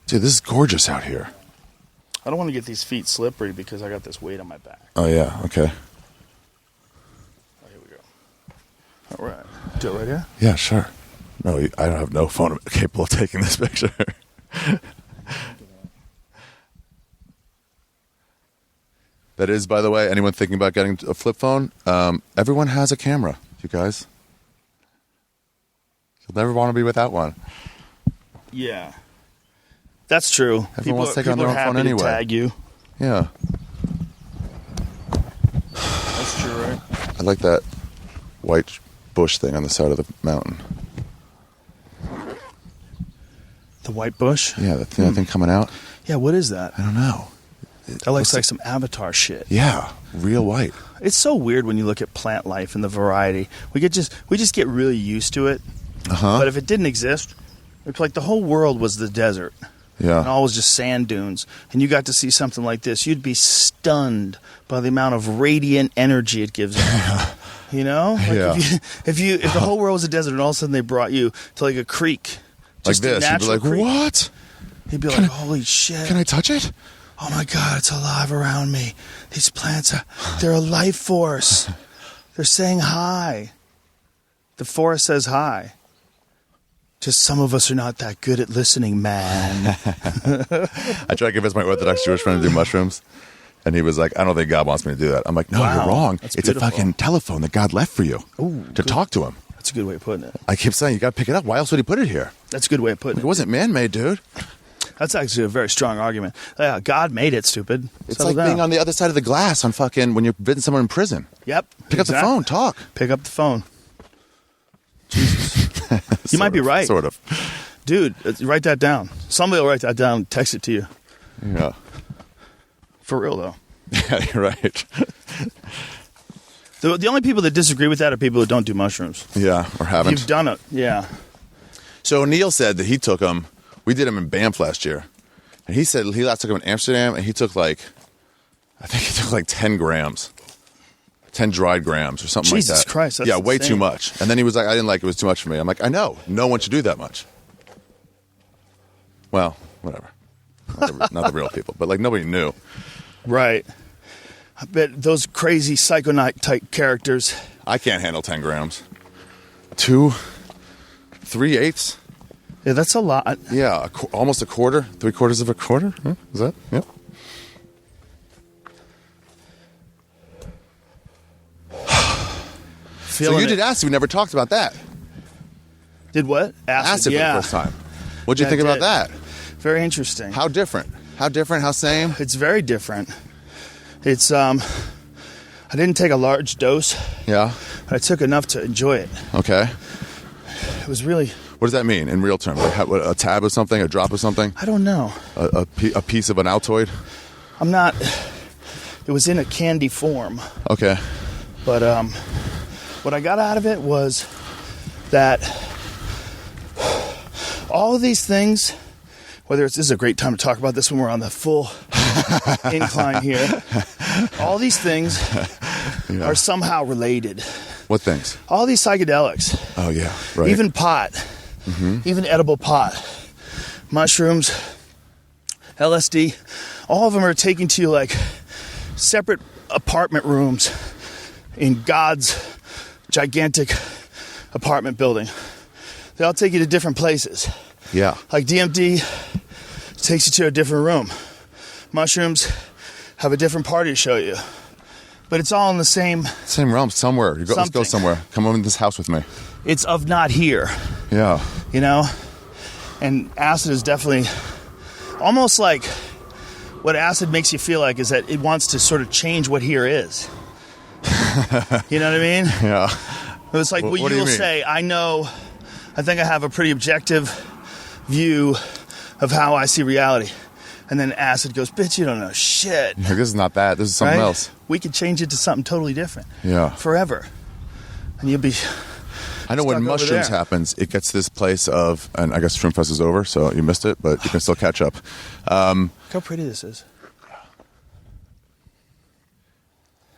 Dude, this is gorgeous out here. I don't want to get these feet slippery because I got this weight on my back. Oh yeah. Okay. Oh, here we go. All right. Do it right here? Yeah, sure. No, I don't have no phone capable of taking this picture. That is, by the way, anyone thinking about getting a flip phone, everyone has a camera, you guys. You'll never want to be without one. Yeah. That's true. Everyone wants to take it on people their are own phone happy anyway. to tag you. Yeah. That's true, right? I like that white bush thing on the side of the mountain. The white bush? Yeah, the thing coming out. Yeah, what is that? I don't know. That looks like some Avatar shit. Yeah, real white. It's so weird when you look at plant life and the variety. We just get really used to it. Uh-huh. But if it didn't exist, it's like the whole world was the desert. Yeah. And all was just sand dunes. And you got to see something like this. You'd be stunned by the amount of radiant energy it gives off. You know? Like Yeah. if the whole world was a desert and all of a sudden they brought you to like a creek. Like Just a this. You'd be natural like, creek. what? You'd be like, holy shit. Can I touch it? Oh my God, it's alive around me. These plants they're a life force. They're saying hi. The forest says hi. Just some of us are not that good at listening, man. I tried to convince my Orthodox Jewish friend to do mushrooms, and he was like, I don't think God wants me to do that. I'm like, no, Wow, you're wrong. that's It's beautiful. a fucking telephone that God left for you to talk to him. That's a good way of putting it. I keep saying, you got to pick it up. Why else would he put it here? That's a good way of putting It it. wasn't man-made, dude. That's actually a very strong argument. Yeah, God made it, stupid. It's Settle like down. being on the other side of the glass on fucking when you're visiting someone in prison. Yep. Pick up the phone, talk. Pick up the phone. Jesus. You might be right. Sort of. Dude, write that down. Somebody will write that down and text it to you. Yeah. For real, though. Yeah, you're right. The only people that disagree with that are people who don't do mushrooms. Yeah, or haven't. You've done it. Yeah. So Neil said that he took them. We did them in Banff last year. And he said he last took them in Amsterdam, and he took I think he took 10 grams. 10 dried grams or something like that. Jesus Christ, that's yeah, way insane. too much. And then he was like, I didn't like it. It was too much for me. I'm like, I know. No one should do that much. Well, whatever. Not the real people, but nobody knew. Right. I bet those crazy psychonaut type characters. I can't handle 10 grams. 2, 3/8. Yeah, that's a lot. Yeah, almost a quarter. 3/4 of a quarter. Huh? Is that? Yep. feeling So you it. did acid. We never talked about that. Did what? Acid yeah. for the first time. What'd you Yeah, think I about did. that? Very interesting. How different? How different? How same? It's very different. It's I didn't take a large dose, Yeah. but I took enough to enjoy it. Okay. It was really, What does that mean in real terms? Like, what, a tab of something? A drop of something? I don't know. A piece of an Altoid? I'm not, it was in a candy form, Okay. but what I got out of it was that all of these things, whether this is a great time to talk about this when we're on the full incline here, all these things are somehow related. What things? All these psychedelics, Oh, yeah. Right. even pot, even edible pot, mushrooms, LSD, all of them are taking to you like separate apartment rooms in God's gigantic apartment building. They all take you to different places. Yeah. Like DMT takes you to a different room. Mushrooms have a different party to show you. But it's all in the same, Same realm somewhere. Let's go Something. somewhere. Come over to this house with me. it's of not here, Yeah. you know? And acid is definitely almost like what acid makes you feel like is that it wants to sort of change what here is. You know what I mean? Yeah. It's like what What do you you will mean? say, I think I have a pretty objective view of how I see reality. And then acid goes, bitch, you don't know shit. Like, this is not that. This is something Right? else. We could change it to something totally different. Yeah. Forever. And you'll be, I know when stuck over mushrooms there. happens, it gets to this place of, and I guess Shrimp Fest is over, so you missed it, but you can still catch up. look how pretty this is.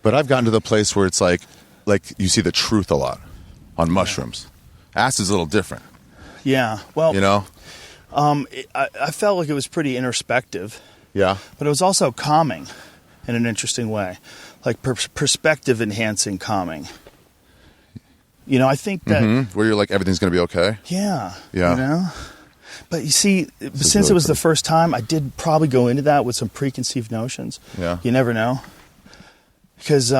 But I've gotten to the place where it's like you see the truth a lot on mushrooms. Acid's a little different, Yeah. Well, you know? I felt like it was pretty introspective, Yeah. but it was also calming in an interesting way. Like perspective enhancing calming. You know, I think that, Where you're like, everything's going to be okay. yeah. Yeah. You know? But you see, since really it was the pretty. first time, I did probably go into that with some preconceived notions. Yeah. You never know. Because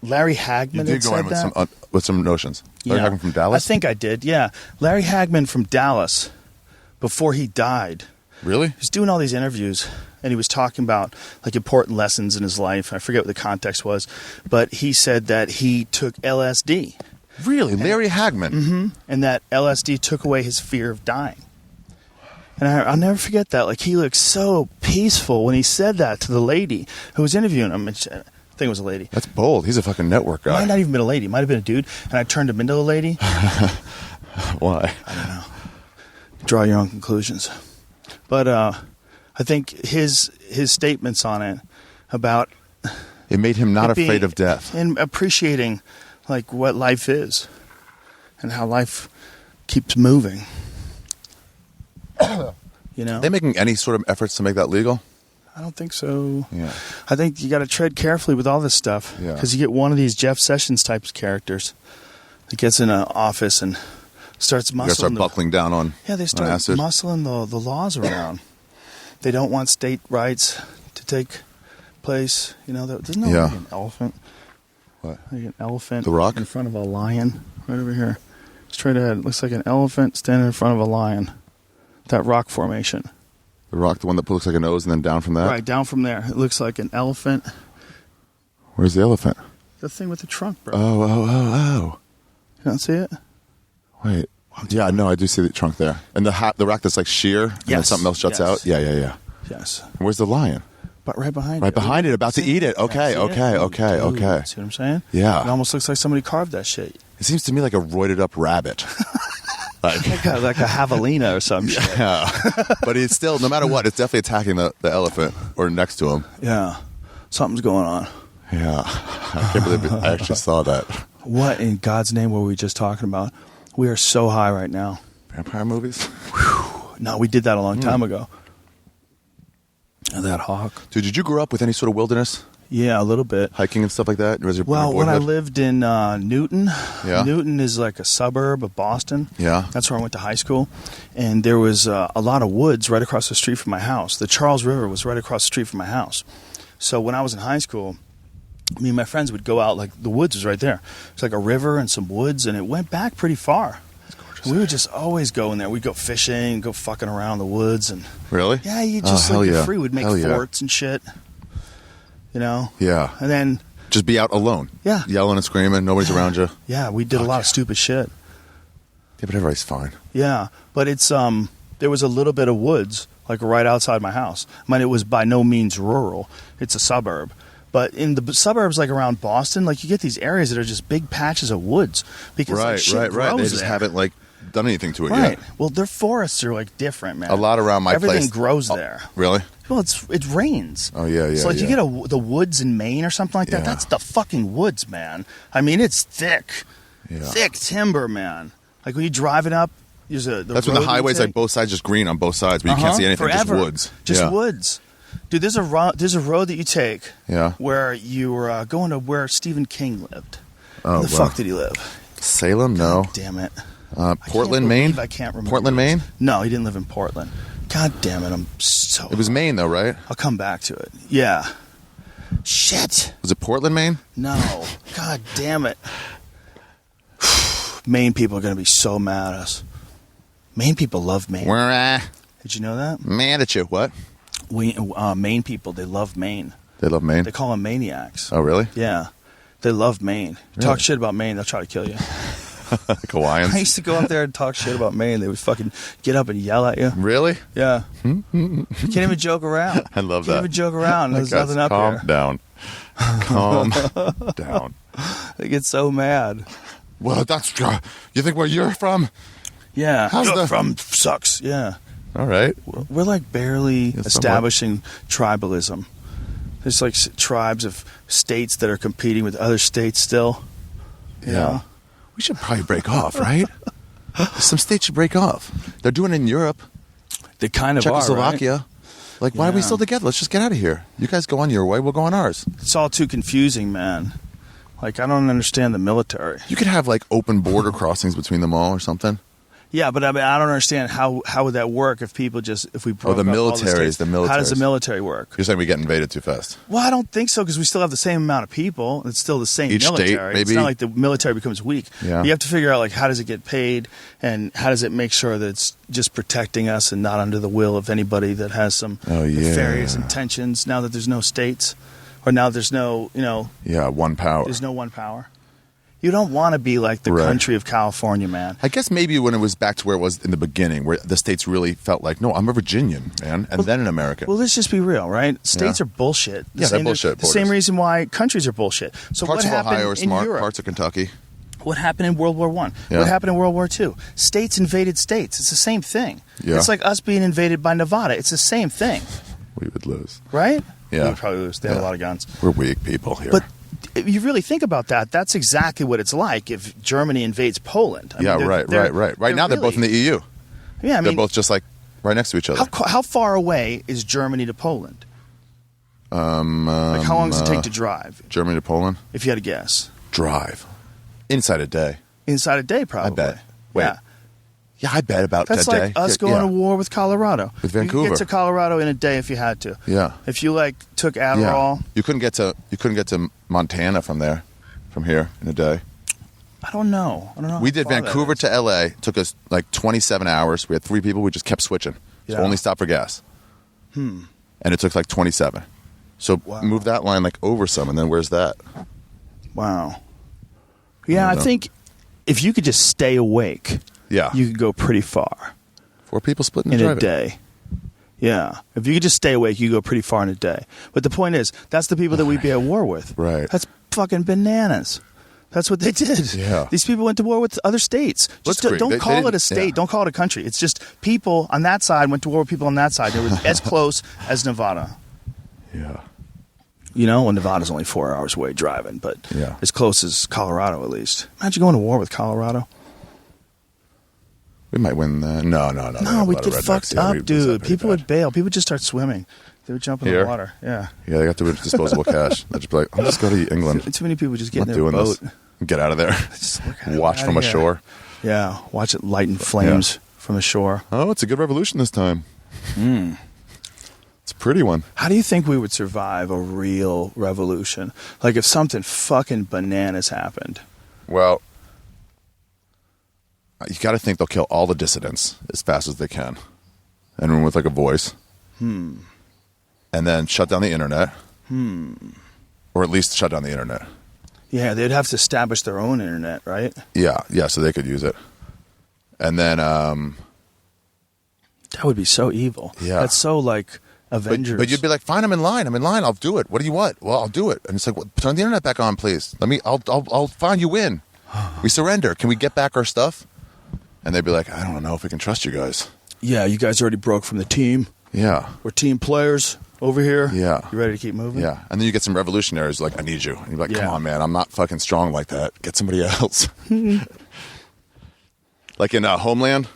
Larry Hagman You had did go said in that. with some notions. Larry Hagman from Dallas? I think I did, yeah. Larry Hagman from Dallas, before he died, Really? he was doing all these interviews, and he was talking about like important lessons in his life. I forget what the context was, but he said that he took LSD, Really? Larry Hagman? and that LSD took away his fear of dying. And I'll never forget that. Like, he looked so peaceful when he said that to the lady who was interviewing him. And I think it was a lady. That's bold. He's a fucking network It might guy. not even been a lady. It might have been a dude. And I turned him into a lady. Why? Draw your own conclusions. But I think his statements on it about It made him not it being- afraid of death. and appreciating like what life is and how life keeps moving. You know, They making any sort of efforts to make that legal? I don't think so. Yeah. I think you got to tread carefully with all this stuff Yeah. because you get one of these Jeff Sessions type of characters that gets in an office and starts You gotta start muscling. buckling down on They on start acid. muscling the laws around. They don't want state rights to take place. You know, there's no Yeah. like an elephant. What? Like an elephant The Rock? in front of a lion right over here. Straight ahead. It looks like an elephant standing in front of a lion. That rock formation. The Rock, the one that looks like a nose and then down from that? Right, down from there. It looks like an elephant. Where's the elephant? The thing with the trunk, bro. Oh. You don't see it? Wait. Yeah, no, I do see the trunk there. And the rock that's like sheer and then Yes. something else juts Yes. out? Yeah. Yes. And where's the lion? But right behind it. Right behind it, about to eat it. Okay. See it? Okay. See what I'm saying? Yeah. It almost looks like somebody carved that shit. It seems to me like a roided up rabbit. Like a javelina or some shit. Yeah. But it's still, no matter what, it's definitely attacking the elephant or next to him. Yeah. Something's going on. Yeah. I can't believe it. I actually saw that. What in God's name were we just talking about? We are so high right now. Vampire movies? No, we did that a long time ago. That hawk. Dude, did you grow up with any sort of wilderness? Yeah, a little bit. Hiking and stuff like that? Was your Well, when I boyhood? lived in Newton, Yeah. Newton is like a suburb of Boston. Yeah. That's where I went to high school. And there was a lot of woods right across the street from my house. The Charles River was right across the street from my house. So when I was in high school, me and my friends would go out, like the woods was right there. It's like a river and some woods, and it went back pretty far. We would just always go in there. We'd go fishing, go fucking around the woods, and Really? yeah, you just hell like yeah. you're free. We'd make Hell yeah. forts and shit. You know? Yeah. And then Just be out alone. Yeah. Yelling and screaming. Nobody's around you. yeah, we did a lot of stupid shit. Yeah, but everybody's fine. Yeah, but it's there was a little bit of woods like right outside my house. I mean, it was by no means rural. It's a suburb. But in the suburbs, like around Boston, like you get these areas that are just big patches of woods because like, shit grows They just there. haven't like done anything to it Right. yet. Well, their forests are like different, man. A lot around my Everything place. grows there. Really? Well, it rains. Oh, yeah, yeah, So like you yeah. get the woods in Maine or something like that. Yeah. That's the fucking woods, man. I mean, it's thick, Yeah. thick timber, man. Like when you drive it up, there's That's when the highways like both sides just green on both sides, but you can't see anything. Forever. Just woods. Just Yeah. woods. Dude, there's a road that you take Yeah. where you're going to where Stephen King lived. Oh, Where the wow. fuck did he live? Salem? No. Damn it. Portland, Maine? I can't remember. Portland, Maine? No, he didn't live in Portland. God damn it, I'm so... It was Maine, though, right? I'll come back to it. Yeah. Shit. Was it Portland, Maine? No. God damn it. Maine people are going to be so mad at us. Maine people love Maine. We're Did you know that? mad at you. What? Maine people, they love Maine. They love Maine? They call them maniacs. Oh, really? Yeah. They love Maine. Really? Talk shit about Maine, they'll try to kill you. Like Hawaiians? I used to go up there and talk shit about Maine. They would fucking get up and yell at you. Really? Yeah. You can't even joke around. I love Can't that. even joke around. There's Guys, nothing up calm here. down. Calm down. They get so mad. Well, that's... You think where you're from? Yeah. How's You're the- from sucks. Yeah. All right. We're like barely somewhat. establishing tribalism. There's like tribes of states that are competing with other states still. You know? We should probably break off, right? Some states should break off. They're doing it in Europe. They kind of Czechoslovakia. are, right? Like, why are we Yeah. still together? Let's just get out of here. You guys go on your way, we'll go on ours. It's all too confusing, man. Like, I don't understand the military. You could have, like, open border crossings between them all or something. Yeah, but I mean, I don't understand how would that work if people if we broke the up all militaries, states? the How does the militaries. military work? You're saying we get invaded too fast. Well, I don't think so because we still have the same amount of people. It's still the same Each state, military. It's maybe? not like the military becomes weak. Yeah. You have to figure out like how does it get paid and how does it make sure that it's just protecting us and not under the will of anybody that has some Oh, yeah. nefarious intentions. Now that there's no states, or now there's no Yeah, one power. there's no one power. You don't want to be like the Right. country of California, man. I guess maybe when it was back to where it was in the beginning, where the states really felt like, no, I'm a Virginian, man, and then an American. Well, let's just be real, right? States Yeah. are bullshit. The Yeah, they're same- bullshit The same borders. reason why countries are bullshit. So Parts what of happened Ohio are in smart, Europe? parts of Kentucky. What happened in World War I? Yeah. What happened in World War II? States invaded states. It's the same thing. Yeah. It's like us being invaded by Nevada. It's the same thing, We would lose. right? Yeah. We would probably lose. They have a Yeah. lot of guns. We're weak people here. But if you really think about that, that's exactly what it's like if Germany invades Poland. I mean, yeah, they're- right. they're Right now, they're both in the EU. Yeah, I They're mean, both just like right next to each other. how far away is Germany to Poland? Like how long does it take to drive? Germany to Poland? If you had to guess, Drive. Inside a day. inside a day, probably. bet. Wait. Yeah. Yeah, I bet about That's a like day. us going Yeah. to war with Colorado. With You Vancouver. could get to Colorado in a day if you had to. Yeah. If you like took Yeah. Adderall, You couldn't get to Montana from here in a day. I don't know. We did how far that Vancouver is. to LA. Took us like 27 hours. We had 3 people. We just kept switching. So Yeah. only stop for gas. And it took like 27. So Wow. move that line like over some, and then where's that? Wow. Yeah, I know. think if you could just stay awake, Yeah. you could go pretty far 4 people splitting in the a drive. day. Yeah. If you could just stay awake, you go pretty far in a day. But the point is, that's the people that we'd be at war with. Right. That's fucking bananas. That's what they did. Yeah. These people went to war with other states. Let's Just agree. don't They call it didn't- a state. yeah. Don't call it a country. It's just people on that side went to war with people on that side. They were as close as Nevada. Yeah. You know, well, Nevada's only 4 hours away driving, but Yeah. as close as Colorado at least. Imagine going to war with Colorado. We might win that. No. No, we'd get fucked up, dude. People would bail. People would just start swimming. They would jump in Here? the water. Yeah. Yeah, they got to disposable cash. They'd just be like, I'll just go to England. Too many people just get I'm in not their doing boat. this. Get out of there. Just look at it. Watch Outta from here. ashore. Yeah, watch it light in flames from the shore. Oh, it's a good revolution this time. It's a pretty one. How do you think we would survive a real revolution? Like if something fucking bananas happened. Well, you got to think they'll kill all the dissidents as fast as they can. Anyone with like a voice. And then shut down the internet. Or at least shut down the internet. Yeah, they'd have to establish their own internet, right? Yeah, so they could use it. And then... that would be so evil. Yeah. That's so like Avengers. But you'd be like, fine, I'm in line, I'll do it. What do you want? Well, I'll do it. And it's like, well, turn the internet back on, please. I'll find you in. We surrender. Can we get back our stuff? And they'd be like, I don't know if we can trust you guys. Yeah, you guys already broke from the team. Yeah. We're team players over here. Yeah. You ready to keep moving? Yeah. And then you get some revolutionaries like, I need you. And you're like, Yeah. come on, man, I'm not fucking strong like that. Get somebody else. Like in Homeland.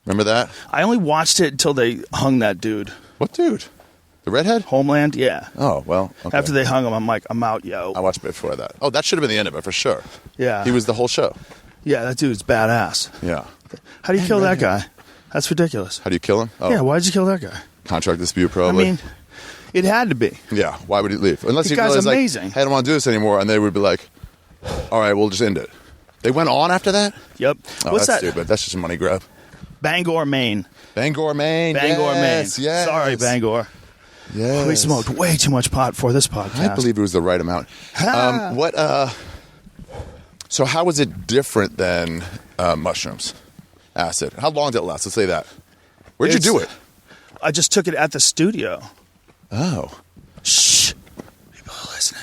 Remember that? I only watched it until they hung that dude. What dude? The redhead? Homeland, yeah. Oh, well, okay. After they hung him, I'm like, I'm out, yo. I watched it before that. Oh, that should have been the end of it for sure. Yeah. He was the whole show. Yeah, that dude's badass. Yeah. How do you kill that guy? That's ridiculous. How do you kill him? Oh, Yeah, why'd you kill that guy? contract dispute probably. I mean, it had to be. Yeah, why would he leave? Unless The he guy's realized, amazing. like, hey, I don't want to do this anymore, and they would be like, all right, we'll just end it. They went on after that? Yep. Oh, What's that's that? stupid. That's just a money grab. Bangor, Maine. Bangor, Maine. Bangor, yes, Maine. Yes. Sorry, Bangor. Yes. We smoked way too much pot for this podcast. I believe it was the right amount. So how was it different than mushrooms? Acid. How long did it last? Let's say that. Where'd you do it? I just took it at the studio. Oh. Shh. People are listening.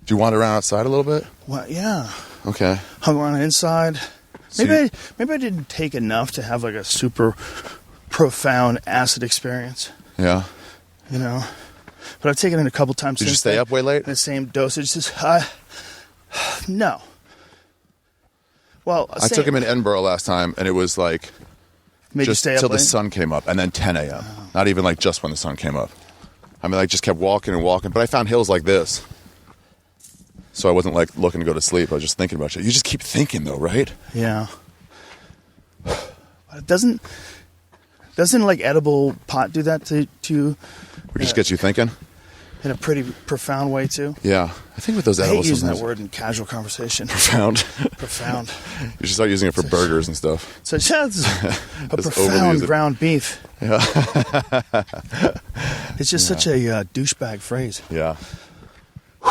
Do you wander around outside a little bit? Well, yeah. Okay. Hung around inside. So Maybe I didn't take enough to have like a super profound acid experience. Yeah. You know, but I've taken it a couple times. Did you since stay then, up way late? in the same dosages. No. Well, I took him in Edinburgh last time, and it was like made you just stay up till the late? sun came up, and then 10 a.m. Not even like just when the sun came up. I mean, I just kept walking and walking, but I found hills like this. So I wasn't like looking to go to sleep. I was just thinking about you. You just keep thinking though, right? Yeah. But doesn't like edible pot do that to you Or just gets you thinking? in a pretty profound way too? Yeah. I think with those I hate edibles using that sometimes- word in casual conversation. Profound. Profound. You should start using it for burgers and stuff. So yeah, it's a Just overuse profound it. ground beef. Yeah. It's just such a douchebag phrase. Yeah.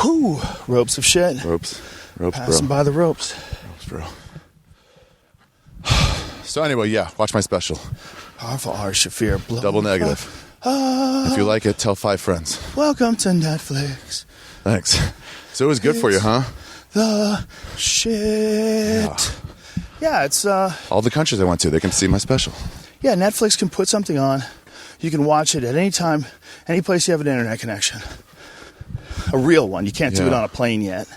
Whew, ropes of shit. Ropes, Passing bro. by the ropes. Ropes, bro. So anyway, yeah, watch my special. Powerful Ari Shaffir. Blow Double up. negative. If you like it, tell 5 friends. Welcome to Netflix. Thanks. So it was good for you, huh? The shit. Yeah, it's All the countries I went to, they can see my special. yeah, Netflix can put something on. You can watch it at any time, any place you have an internet connection. A real one. You can't do Yeah. it on a plane yet.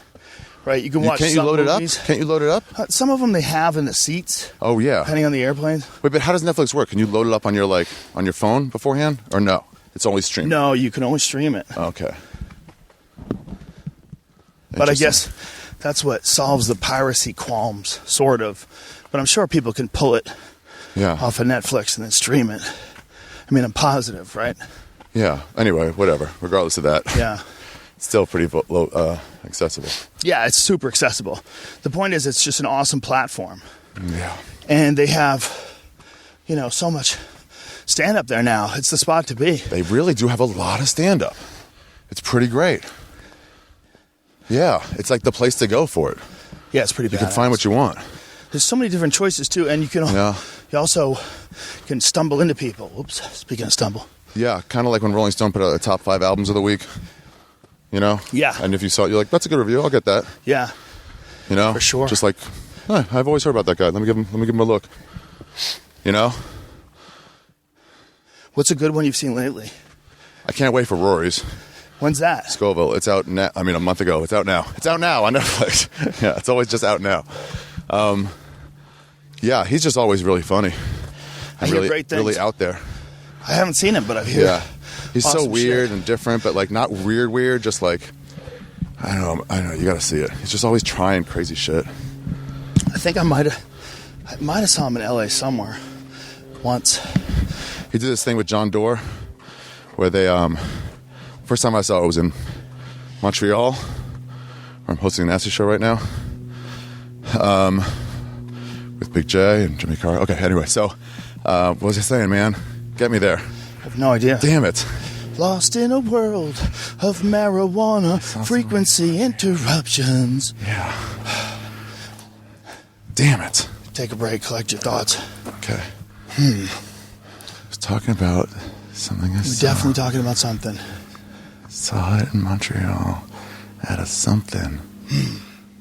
Right? You can watch Can't you some load it up? movies. Can't you load it up? Some of them they have in the seats, Oh yeah. depending on the airplane. Wait, but how does Netflix work? Can you load it up on your on your phone beforehand, or no? It's only streamed. No, you can only stream it. Okay. But I Interesting. guess that's what solves the piracy qualms, sort of. But I'm sure people can pull it Yeah. off of Netflix and then stream it. I mean, I'm positive, right? Yeah. Anyway, whatever. Regardless of that, Yeah. it's still pretty low, accessible. Yeah, it's super accessible. The point is, it's just an awesome platform. Yeah. And they have, so much stand up there now. It's the spot to be. They really do have a lot of stand-up. It's pretty great. Yeah, it's like the place to go for it. Yeah, it's pretty You badass. can find what you want. There's so many different choices, too. And Yeah. you also can stumble into people. Oops, speaking of stumble. Yeah, kind of like when Rolling Stone put out the top 5 albums of the week. Yeah. And if you saw it, you're like, that's a good review. I'll get that. Yeah. For sure. Just like, I've always heard about that guy. Let me give him a look. What's a good one you've seen lately? I can't wait for Rory's. When's that? Scoville. It's out now. I mean, a month ago. It's out now. It's out now on Netflix. Yeah, it's always just out now. Yeah, he's just always really funny. I hear great things. Really out there. I haven't seen him, but I've heard. Yeah. He's so awesome weird shit. and different, but like not weird, just like, I don't know, you gotta see it. He's just always trying crazy shit. I think I might have saw him in LA somewhere once. He did this thing with John Doerr where they, first time I saw it was in Montreal, where I'm hosting a nasty show right now, with Big J and Jimmy Carr. Okay, anyway, so what was I saying, man? Get me there. I have no idea. Damn it. Lost in a world of marijuana, frequency interruptions. Yeah. Damn it. Take a break, collect your thoughts. Okay. I was talking about something I saw. Definitely talking about something. Saw it in Montreal at a something.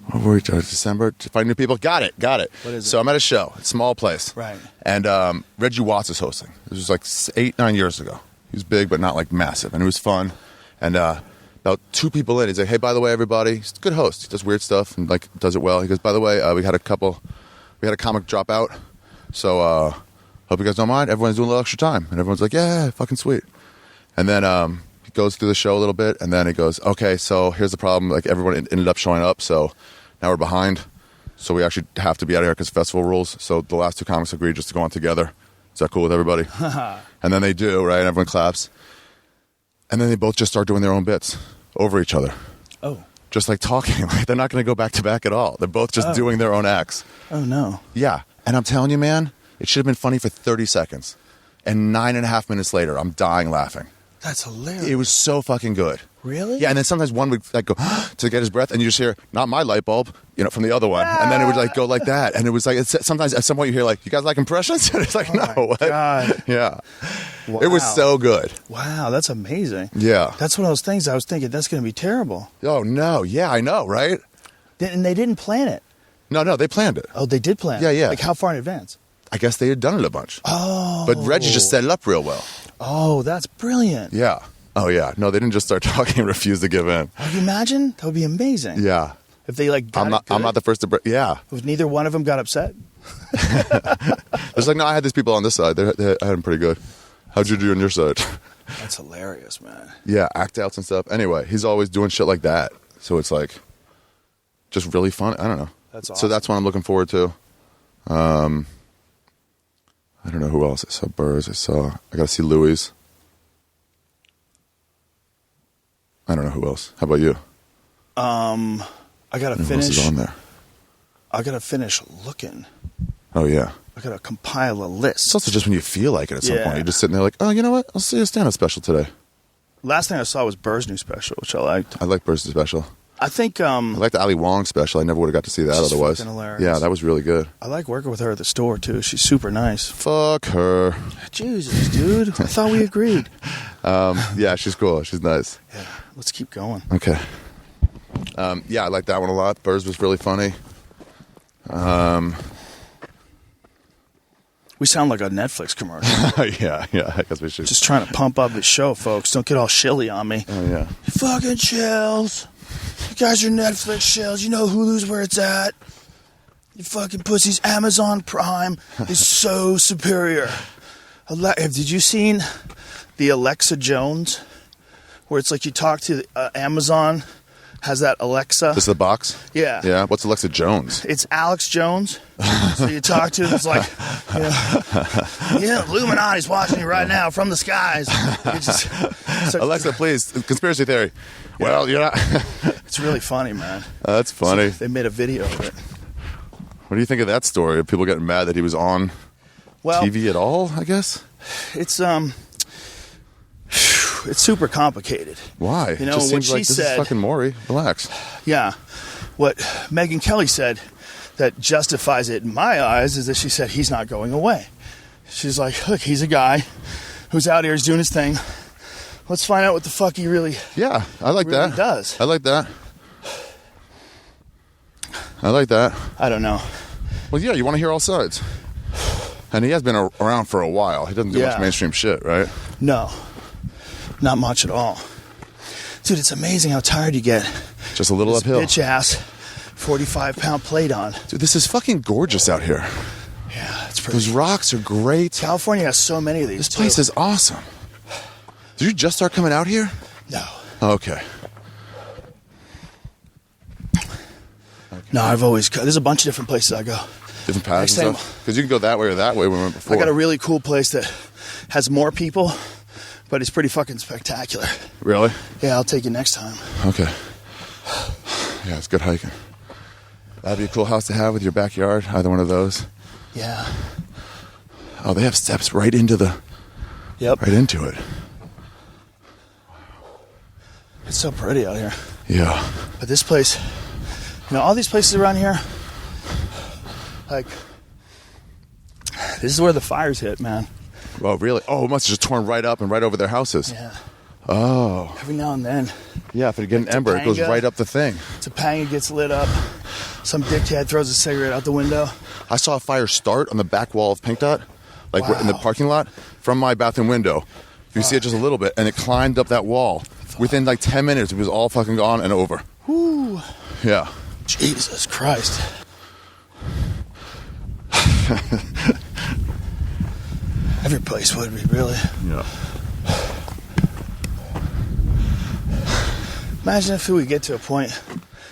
What were we doing? December? To find new people? Got it. What is it? So I'm at a show. It's a small place. Right. And Reggie Watts is hosting. This was like 8-9 years ago. He was big, but not like massive. And it was fun. And about 2 people in, he's like, hey, by the way, everybody, he's a good host. He does weird stuff and like does it well. He goes, by the way, we had a comic drop out. So hope you guys don't mind. Everyone's doing a little extra time. And everyone's like, yeah, fucking sweet. And then he goes through the show a little bit. And then he goes, okay, so here's the problem. Like everyone ended up showing up. So now we're behind. So we actually have to be out of here because festival rules. So the last 2 comics agreed just to go on together. Is that cool with everybody? And then they do, right? Everyone claps. And then they both just start doing their own bits over each other. Oh. Just like talking. Like they're not going to go back to back at all. They're both just doing their own acts. Oh, no. Yeah. And I'm telling you, man, it should have been funny for 30 seconds. And 9.5 minutes later, I'm dying laughing. That's hilarious. It was so fucking good. Really? Yeah, and then sometimes one would like go to get his breath, and you just hear, not my light bulb, from the other one. And then it would like go like that. And it was like, sometimes at some point you hear like, you guys like impressions? And it's like, no. What? God. Yeah. Wow. It was so good. Wow, that's amazing. Yeah. That's one of those things I was thinking, that's going to be terrible. Oh, no. Yeah, I know, right? And they didn't plan it. No, they planned it. Oh, they did plan it? Yeah. Like how far in advance? I guess they had done it a bunch. Oh. But Reggie just set it up real well. Oh, that's brilliant. Yeah. Oh, yeah. No, they didn't just start talking and refuse to give in. Can you imagine? That would be amazing. Yeah. If they like got I'm not the first to break. Yeah. If neither one of them got upset? It's like, no, I had these people on this side. I had them pretty good. How'd you do on your side? That's hilarious, man. Yeah, act outs and stuff. Anyway, he's always doing shit like that. So it's like just really fun. I don't know. That's awesome. So that's what I'm looking forward to. I don't know who else. I saw Burrs. I got to see Louis. I don't know who else. How about you? I gotta Who finish. else is on there? I gotta finish looking. Oh, yeah. I gotta compile a list. It's also just when you feel like it at some Yeah. point. You're just sitting there like, oh, you know what? I'll see a stand-up special today. Last thing I saw was Burr's new special, which I liked. I like Burrs' special. I think I like the Ali Wong special. I never would have got to see that She's otherwise. fucking hilarious. Yeah, that was really good. I like working with her at the store too. She's super nice. Fuck her. Jesus, dude. I thought we agreed. Yeah, she's cool. She's nice. Yeah, let's keep going. Okay. Yeah, I like that one a lot. Burrs was really funny. We sound like a Netflix commercial. yeah, I guess we should. Just trying to pump up this show, folks. Don't get all shilly on me. Oh, yeah. You fucking chills. You guys are Netflix shills. You know Hulu's where it's at. You fucking pussies. Amazon Prime is so superior. Did you seen the Alexa Jones? Where it's like you talk to Amazon, has that Alexa. This is the box? Yeah. Yeah. What's Alexa Jones? It's Alex Jones. So you talk to him, it's like, Illuminati's watching you right now from the skies. Alexa, please. Conspiracy theory. Well, you're not. It's really funny, man. That's funny. So they made a video of it. What do you think of that story? Are people getting mad that he was on TV at all, I guess? It's super complicated. Why? You know, it just what seems she like this said. is fucking Maury. Relax. Yeah. What Megyn Kelly said that justifies it in my eyes is that she said he's not going away. She's like, look, he's a guy who's out here, he's doing his thing. Let's find out what the fuck he really I like really that. does. I like that. I like that. I don't know. Well, yeah, you want to hear all sides. And he has been around for a while. He doesn't do much mainstream shit, right? No. Not much at all. Dude, it's amazing how tired you get. Just a little uphill. Bitch ass 45-pound plate on. Dude, this is fucking gorgeous out here. Yeah, it's pretty. Those rocks are great. California has so many of these. This place is awesome. Did you just start coming out here? No. Okay. No, I've always. There's a bunch of different places I go. Different paths and Next stuff? Because you can go that way or that way when we went before. I got a really cool place that has more people, but it's pretty fucking spectacular. Really? Yeah, I'll take you next time. Okay. Yeah, it's good hiking. That'd be a cool house to have with your backyard, either one of those. Yeah. Oh, they have steps right into it. It's so pretty out here. Yeah. But this place, all these places around here, like, this is where the fires hit, man. Oh, really? Oh, it must have just torn right up and right over their houses. Yeah. Oh. Every now and then. Yeah, if it get an ember, it goes right up the thing. Topanga gets lit up. Some dickhead throws a cigarette out the window. I saw a fire start on the back wall of Pink Dot, like in the parking lot, from my bathroom window. You see it just a little bit, and it climbed up that wall. Within like 10 minutes, it was all fucking gone and over. Whoo. Yeah. Jesus Christ. Every place would be, really. Yeah. Imagine if we get to a point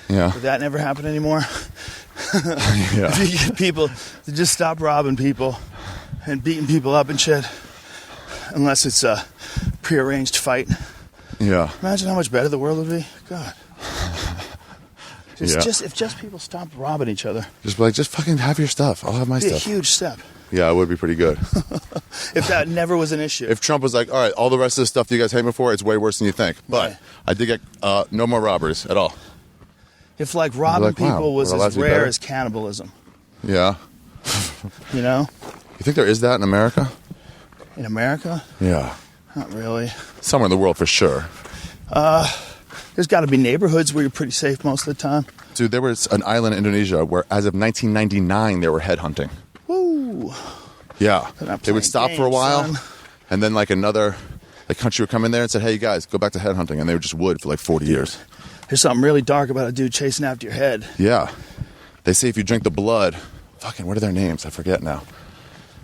Yeah. where that never happened anymore. Yeah. If you get people to just stop robbing people and beating people up and shit, unless it's a prearranged fight. Yeah. Imagine how much better the world would be. God. Yeah. If just people stopped robbing each other. Just be like, just fucking have your stuff. I'll have my It'd be stuff. a huge step. Yeah, it would be pretty good. If that never was an issue. If Trump was like, all right, all the rest of the stuff that you guys hate me for, it's way worse than you think. But Right. I did get no more robberies at all. If like robbing like, wow, people was we're allowed as to be rare better. as cannibalism, Yeah. you know? You think there is that in America? In America? Yeah. Not really. Somewhere in the world for sure. There's got to be neighborhoods where you're pretty safe most of the time. Dude, there was an island in Indonesia where as of 1999 they were headhunting. Woo! Yeah. They're not They would playing stop for a games, while, son. and then like another country would come in there and said, hey, you guys, go back to headhunting. And they just would for like 40 years. There's something really dark about a dude chasing after your head. Yeah. They say if you drink the blood, fucking, what are their names? I forget now.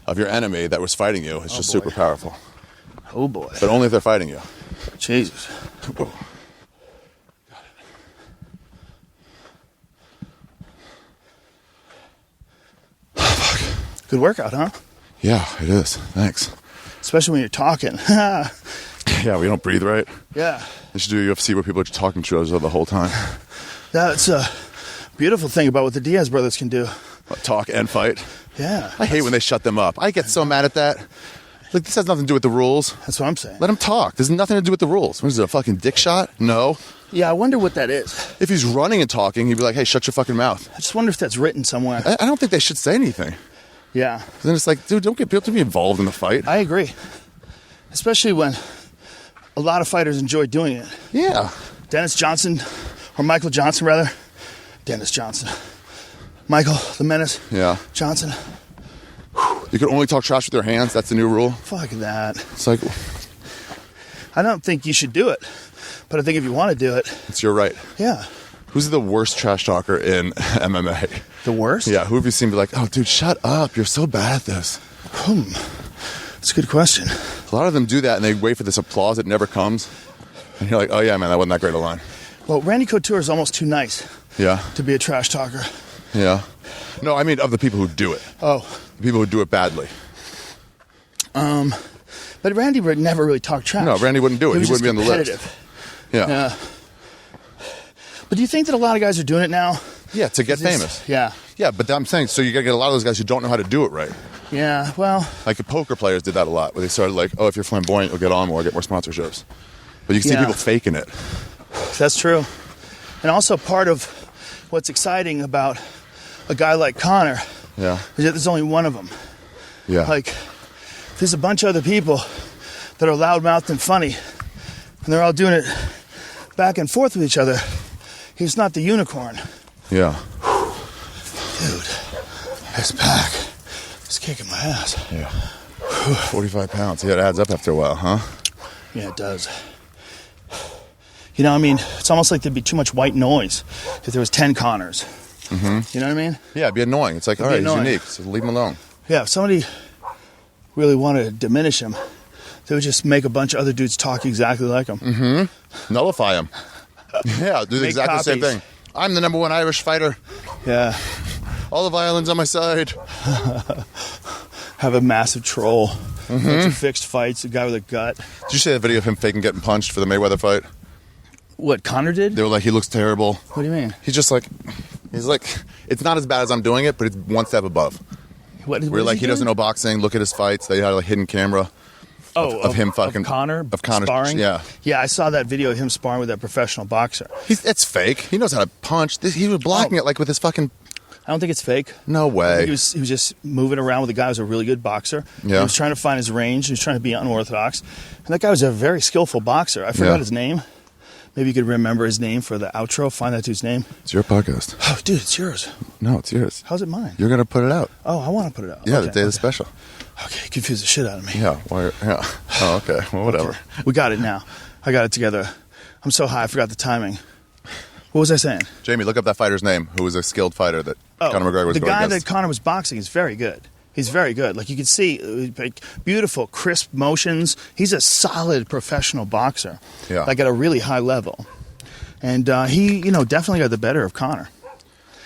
Of your enemy that was fighting you, it's just boy. super powerful. Oh boy. But only if they're fighting you. Jesus. Whoa. Good workout, huh? Yeah, it is. Thanks. Especially when you're talking. Yeah, we don't breathe right. Yeah. They should do UFC where people are just talking to each other the whole time. That's a beautiful thing about what the Diaz brothers can do. Talk and fight. Yeah. I hate when they shut them up. I get so mad at that. Like, this has nothing to do with the rules. That's what I'm saying. Let him talk. There's nothing to do with the rules. What is it, a fucking dick shot? No. Yeah, I wonder what that is. If he's running and talking, he'd be like, hey, shut your fucking mouth. I just wonder if that's written somewhere. I don't think they should say anything. Yeah. Then it's like, dude, don't get people to be involved in the fight. I agree. Especially when a lot of fighters enjoy doing it. Yeah. Dennis Johnson, or Michael Johnson, rather. Dennis Johnson. Michael, the Menace. Yeah. Johnson. You can only talk trash with your hands. That's the new rule. Fuck that. It's like, I don't think you should do it. But I think if you want to do it, it's your right. yeah. Who's the worst trash talker in MMA? The worst? Yeah, who have you seen be like, oh, dude, shut up. You're so bad at this. That's a good question. A lot of them do that, and they wait for this applause that never comes. And you're like, oh, yeah, man, that wasn't that great a line. Well, Randy Couture is almost too nice Yeah. to be a trash talker. Yeah. No, I mean of the people who do it. Oh. The people who do it badly. But Randy would never really talk trash. No, Randy wouldn't do it. He Wouldn't be on the list. competitive. Yeah. But do you think that a lot of guys are doing it now? Yeah, to get Is this- famous. Yeah. Yeah, but I'm saying, so you got to get a lot of those guys who don't know how to do it right. Yeah, well, Like the poker players did that a lot, where they started like, oh, if you're flamboyant, you'll get on more, get more sponsorships. But you can see Yeah. people faking it. that's true. And also part of what's exciting about a guy like Connor Yeah. is that there's only one of them. Yeah. Like, there's a bunch of other people that are loudmouthed and funny, and they're all doing it back and forth with each other. He's not the unicorn. Yeah. Dude, this pack is kicking my ass. Yeah. 45 pounds. Yeah, it adds up after a while, huh? Yeah, it does. You know, I mean, it's almost like there'd be too much white noise if there was 10 Connors. Mm-hmm. You know what I mean? Yeah, it'd be annoying. It's like, all be right, he's annoying. unique, so leave him alone. Yeah, if somebody really wanted to diminish him, they would just make a bunch of other dudes talk exactly like him. Mm-hmm. Nullify him. Yeah, do Make exactly the same copies. thing. I'm the #1 Irish fighter. Yeah, All the violins on my side. have a massive troll. bunch of fixed fights. A guy with a gut. Did you see that video of him faking getting punched for the Mayweather fight? What Conor did? They were like, he looks terrible. What do you mean? He's like, it's not as bad as I'm doing it, but it's one step above. What We're like, he doesn't know boxing. Look at his fights. They had a hidden camera. Of him fucking Conor sparring. Yeah, I saw that video of him sparring with that professional boxer. It's fake. He knows how to punch. He was blocking it like with his fucking. I don't think it's fake. No way. He was just moving around with a guy who's a really good boxer. Yeah. He was trying to find his range. He was trying to be unorthodox, and that guy was a very skillful boxer. I forgot his name. Maybe you could remember his name for the outro. Find that dude's name. It's your podcast. Oh, dude, it's yours. No, it's yours. How's it mine? You're gonna put it out. Oh, I want to put it out. Yeah, the day of the special. Okay, you confused the shit out of me. Yeah. Yeah. Oh, okay. Well, whatever. Okay. We got it now. I got it together. I'm so high, I forgot the timing. What was I saying? Jamie, look up that fighter's name, who was a skilled fighter that Conor McGregor was the going guy against. that Conor was boxing is very good. He's very good. Like you can see, like, beautiful, crisp motions. He's a solid professional boxer. Yeah. Like at a really high level. And he, definitely got the better of Conor.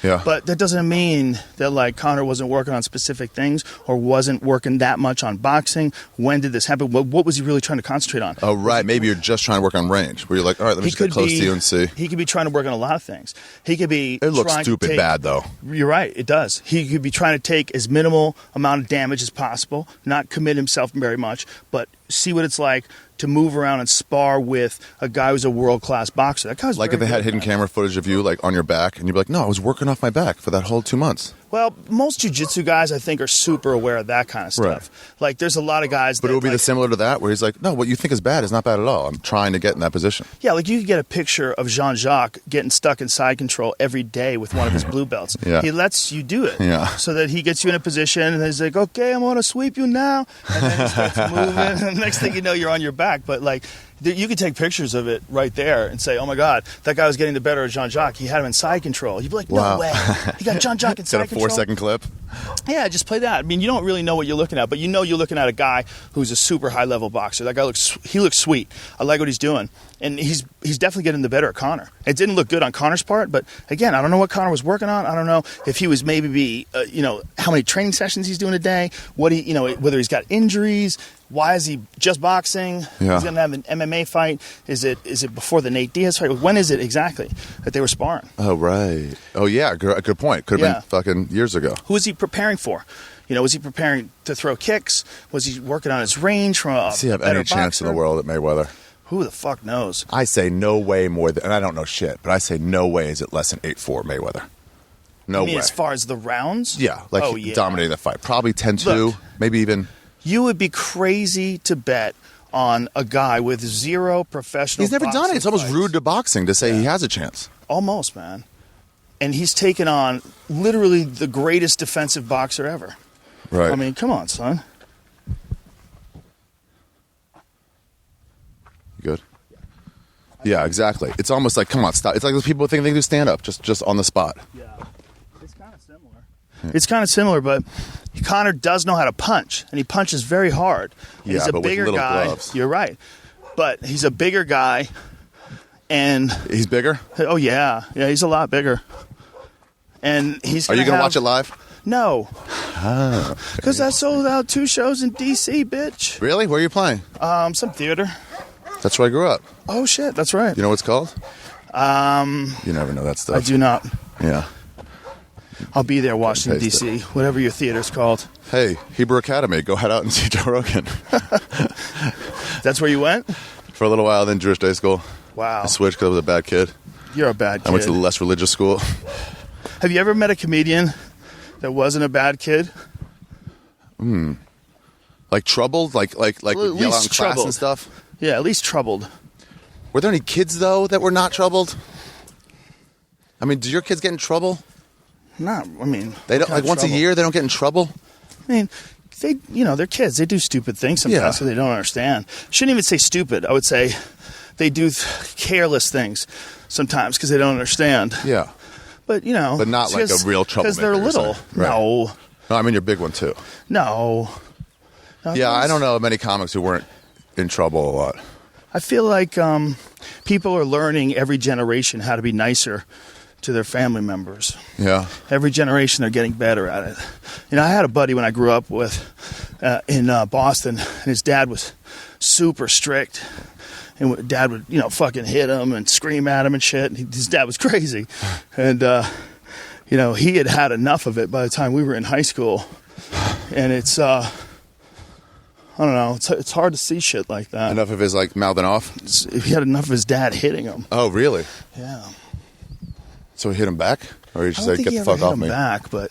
Yeah. But that doesn't mean that, like, Conor wasn't working on specific things or wasn't working that much on boxing. When did this happen? What was he really trying to concentrate on? Oh, right. Maybe you're just trying to work on range. Where you're like, all right, let me just get close to you and see. He could be trying to work on a lot of things. He could be It looks trying stupid to take, bad, though. You're right. It does. He could be trying to take as minimal amount of damage as possible, not commit himself very much, but see what it's like to move around and spar with a guy who's a world-class boxer. That guy's Like if they had hidden camera footage of you, like, on your back, and you'd be like, no, I was working off my back for that whole 2 months. Well, most jiu-jitsu guys, I think, are super aware of that kind of stuff. Right. Like, there's a lot of guys But that, it would be like, similar to that, where he's like, no, what you think is bad is not bad at all. I'm trying to get in that position. yeah, like you could get a picture of Jean-Jacques getting stuck in side control every day with one of his blue belts. Yeah. He lets you do it. Yeah. So that he gets you in a position, and he's like, okay, I'm going to sweep you now. And then he starts moving, and the next thing you know, you're on your back. But, like, you could take pictures of it right there and say, oh, my God, that guy was getting the better of Jean-Jacques. He had him in side control. You'd be like, no Wow. way. He got Jean-Jacques in Got side a control. 4-second clip. Yeah, just play that. I mean, you don't really know what you're looking at, but you're looking at a guy who's a super high-level boxer. That guy looks sweet. I like what he's doing. And he's definitely getting the better of Conor. It didn't look good on Conor's part, but again, I don't know what Conor was working on. I don't know if he was maybe how many training sessions he's doing a day, whether he's got injuries. Why is he just boxing? Yeah. He's going to have an MMA fight. Is it before the Nate Diaz fight? When is it exactly that they were sparring? Oh, right. Oh, yeah, good point. Could have been fucking years ago. Who is he preparing for? Was he preparing to throw kicks? Was he working on his range from a Does he have any chance in the world at Mayweather? Who the fuck knows? I say no way more than, and I don't know shit, but I say no way is it less than 8-4 Mayweather. No I mean, way. as far as the rounds? Yeah, like dominating the fight. Probably 10-2, Look, maybe even. You would be crazy to bet on a guy with zero professional. He's never done it. It's almost fights. rude to boxing to say he has a chance. Almost, man. And he's taken on literally the greatest defensive boxer ever. Right. I mean, come on, son. Good. Yeah, exactly. It's almost like, come on, stop. It's like those people think they do stand up just on the spot. Yeah, it's kind of similar. It's kind of similar, but Conor does know how to punch, and he punches very hard. And Yeah, he's a but with bigger little guy. gloves. You're right, but he's a bigger guy, and He's bigger? oh yeah, he's a lot bigger. And he's. Are you going to watch it live? No, because I sold out 2 shows in D.C., bitch. Really? Where are you playing? Some theater. That's where I grew up. Oh shit, that's right. You know what it's called? You never know that stuff. I do not. Yeah. I'll be there, Washington, Paste D.C., whatever your theater's called. Hey, Hebrew Academy, go head out and see Joe Rogan. That's where you went? For a little while, then Jewish day school. Wow. I switched because I was a bad kid. You're a bad kid. I went to the less religious school. Have you ever met a comedian that wasn't a bad kid? Like troubled? Like Well, at yell out in least class troubled. and stuff? Yeah, at least troubled. Were there any kids, though, that were not troubled? I mean, do your kids get in trouble? Not, I mean... They don't, what kind like of once a trouble? year, they don't get in trouble? I mean, they're kids. They do stupid things sometimes Yeah. so they don't understand. Shouldn't even say stupid. I would say they do careless things sometimes because they don't understand. Yeah. But, But not like a real troublemaker. Because they're you're little. saying. Right. No, I mean your big one, too. No. Yeah, I don't know many comics who weren't in trouble a lot. I feel like people are learning every generation how to be nicer to their family members. Yeah. Every generation, they're getting better at it. You know, I had a buddy when I grew up with in Boston, and his dad was super strict. And dad would, you know, fucking hit him and scream at him and shit. And his dad was crazy. And, you know, he had had enough of it by the time we were in high school. And it's, I don't know, it's hard to see shit like that. Enough of his, like, mouthing off? He had enough of his dad hitting him. Oh, really? Yeah. So he hit him back? Or he just I don't like, think get he the ever fuck hit off him me? back, but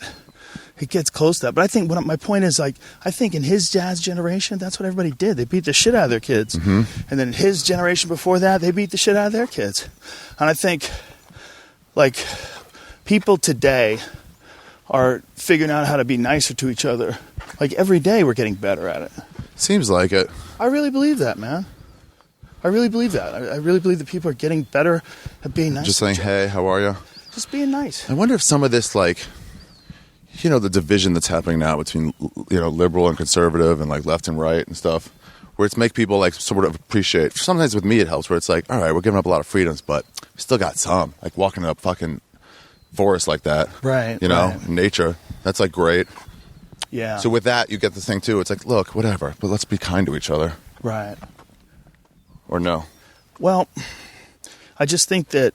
it gets close to that. But I think my point is, like, I think in his dad's generation, that's what everybody did. They beat the shit out of their kids. Mm-hmm. And then his generation before that, they beat the shit out of their kids. And I think, like, people today are figuring out how to be nicer to each other. Like, every day we're getting better at it. Seems like it. I really believe that, man. I really believe that. I really believe that people are getting better at being nice. Just saying, hey, how are you? Just being nice. I wonder if some of this, like, you know, the division that's happening now between, you know, liberal and conservative and, like, left and right and stuff, where it's make people, like, sort of appreciate. Sometimes with me it helps, where it's like, all right, we're giving up a lot of freedoms, but we still got some. Like, walking in a fucking forest like that. Right. You know, right. nature. That's, like, great. Yeah. So with that, you get this thing, too. It's like, look, whatever, but let's be kind to each other. Right. Or no? Well, I just think that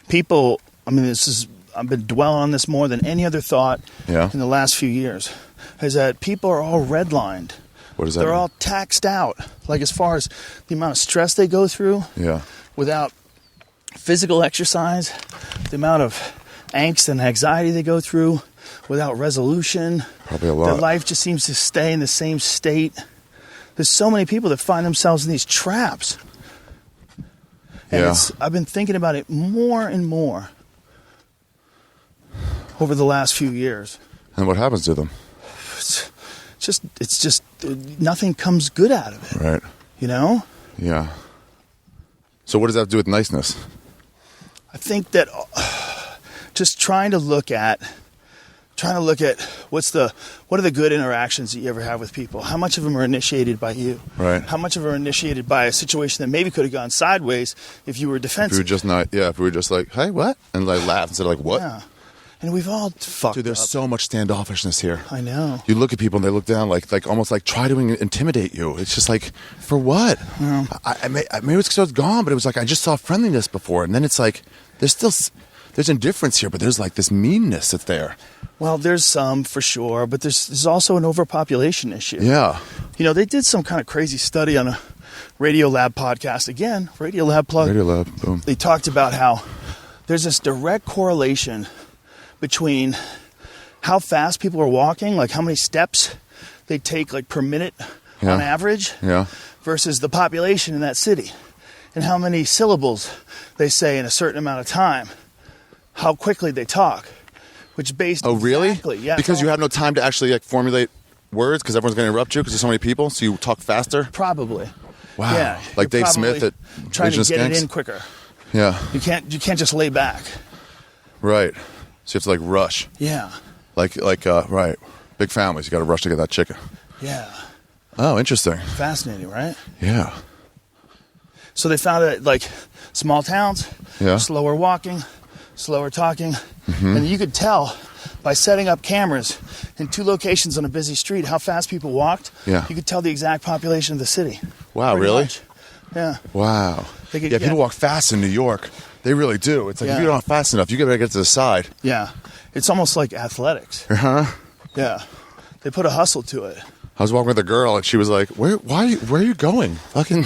people, I mean, I've been dwelling on this more than any other thought Yeah. in the last few years, is that people are all redlined. What does that They're mean? all taxed out. Like, as far as the amount of stress they go through Yeah. without physical exercise, the amount of angst and anxiety they go through without resolution. Probably a lot. Their life just seems to stay in the same state. There's so many people that find themselves in these traps. And Yeah. I've been thinking about it more and more over the last few years. And what happens to them? It's just nothing comes good out of it. Right. You know? Yeah. So what does that have to do with niceness? I think that just trying to look at what are the good interactions that you ever have with people? How much of them are initiated by you? Right. How much of them are initiated by a situation that maybe could have gone sideways if you were If defensive? we were just not, if we were just like, hey, what? And like laugh instead of like, what? Yeah. And we've all fucked Dude, there's up. so much standoffishness here. I know. You look at people and they look down like almost like try to intimidate you. It's just like, for what? Yeah. Maybe it's because I was gone, but it was like I just saw friendliness before. And then it's like, there's indifference here, but there's like this meanness that's there. Well, there's some for sure, but there's also an overpopulation issue. Yeah. You know, they did some kind of crazy study on a Radio Lab podcast. Again, Radio Lab plug. Radio Lab, boom. They talked about how there's this direct correlation between how fast people are walking, like how many steps they take like per minute on average, Yeah. versus the population in that city, and how many syllables they say in a certain amount of time, how quickly they talk, which based Oh, really? exactly, yeah, Because you have no time to actually like formulate words because everyone's going to interrupt you because there's so many people, so you talk faster? probably. Wow. Yeah, Like you're Dave Smith probably at trying Legion to of get Skanks? it in quicker. Yeah. You can't just lay back. Right. So you have to like rush. Yeah, Right. Big families, you got to rush to get that chicken. yeah, Oh, interesting. fascinating, right? Yeah. So they found that like small towns, Yeah. slower walking, slower talking, and you could tell by setting up cameras in two locations on a busy street how fast people walked. Yeah. You could tell the exact population of the city. Wow, Pretty really? much. Yeah. Wow. They could- Yeah, yeah. people walk fast in New York. They really do. It's like if Yeah. you're not fast enough, you gotta get to the side. Yeah. It's almost like athletics. Huh? Yeah. They put a hustle to it. I was walking with a girl and she was like, where are you going? Fucking,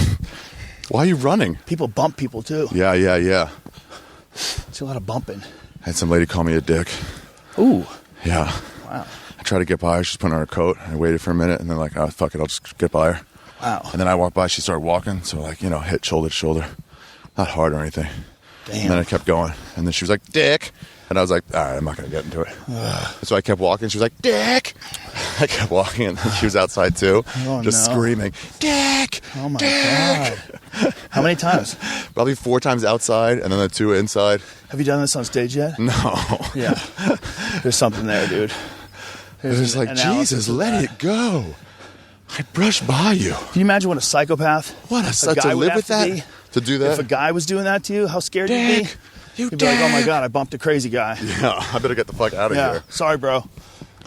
why are you running? People bump people too. Yeah. It's a lot of bumping. I had some lady call me a dick. Ooh. Yeah. Wow. I tried to get by her. She's putting on her coat. I waited for a minute and then like, oh, fuck it. I'll just get by her. Wow. And then I walked by. She started walking. So like, hit shoulder to shoulder. Not hard or anything. Damn. And then I kept going. And then she was like, dick. And I was like, all right, I'm not going to get into it. So I kept walking. She was like, dick. I kept walking. And then she was outside too. Oh, just no. screaming, dick. Oh my dick. God. How many times? Probably 4 times outside and then the 2 inside. Have you done this on stage yet? No. Yeah. There's something there, dude. It was like, Jesus, let it go. I brushed by you. Can you imagine what a psychopath? What, to guy would live have with to that? be To do that? If a guy was doing that to you, how scared you'd be? Dick. You'd be like, oh my God, I bumped a crazy guy. Yeah, I better get the fuck out of Yeah, here. sorry, bro.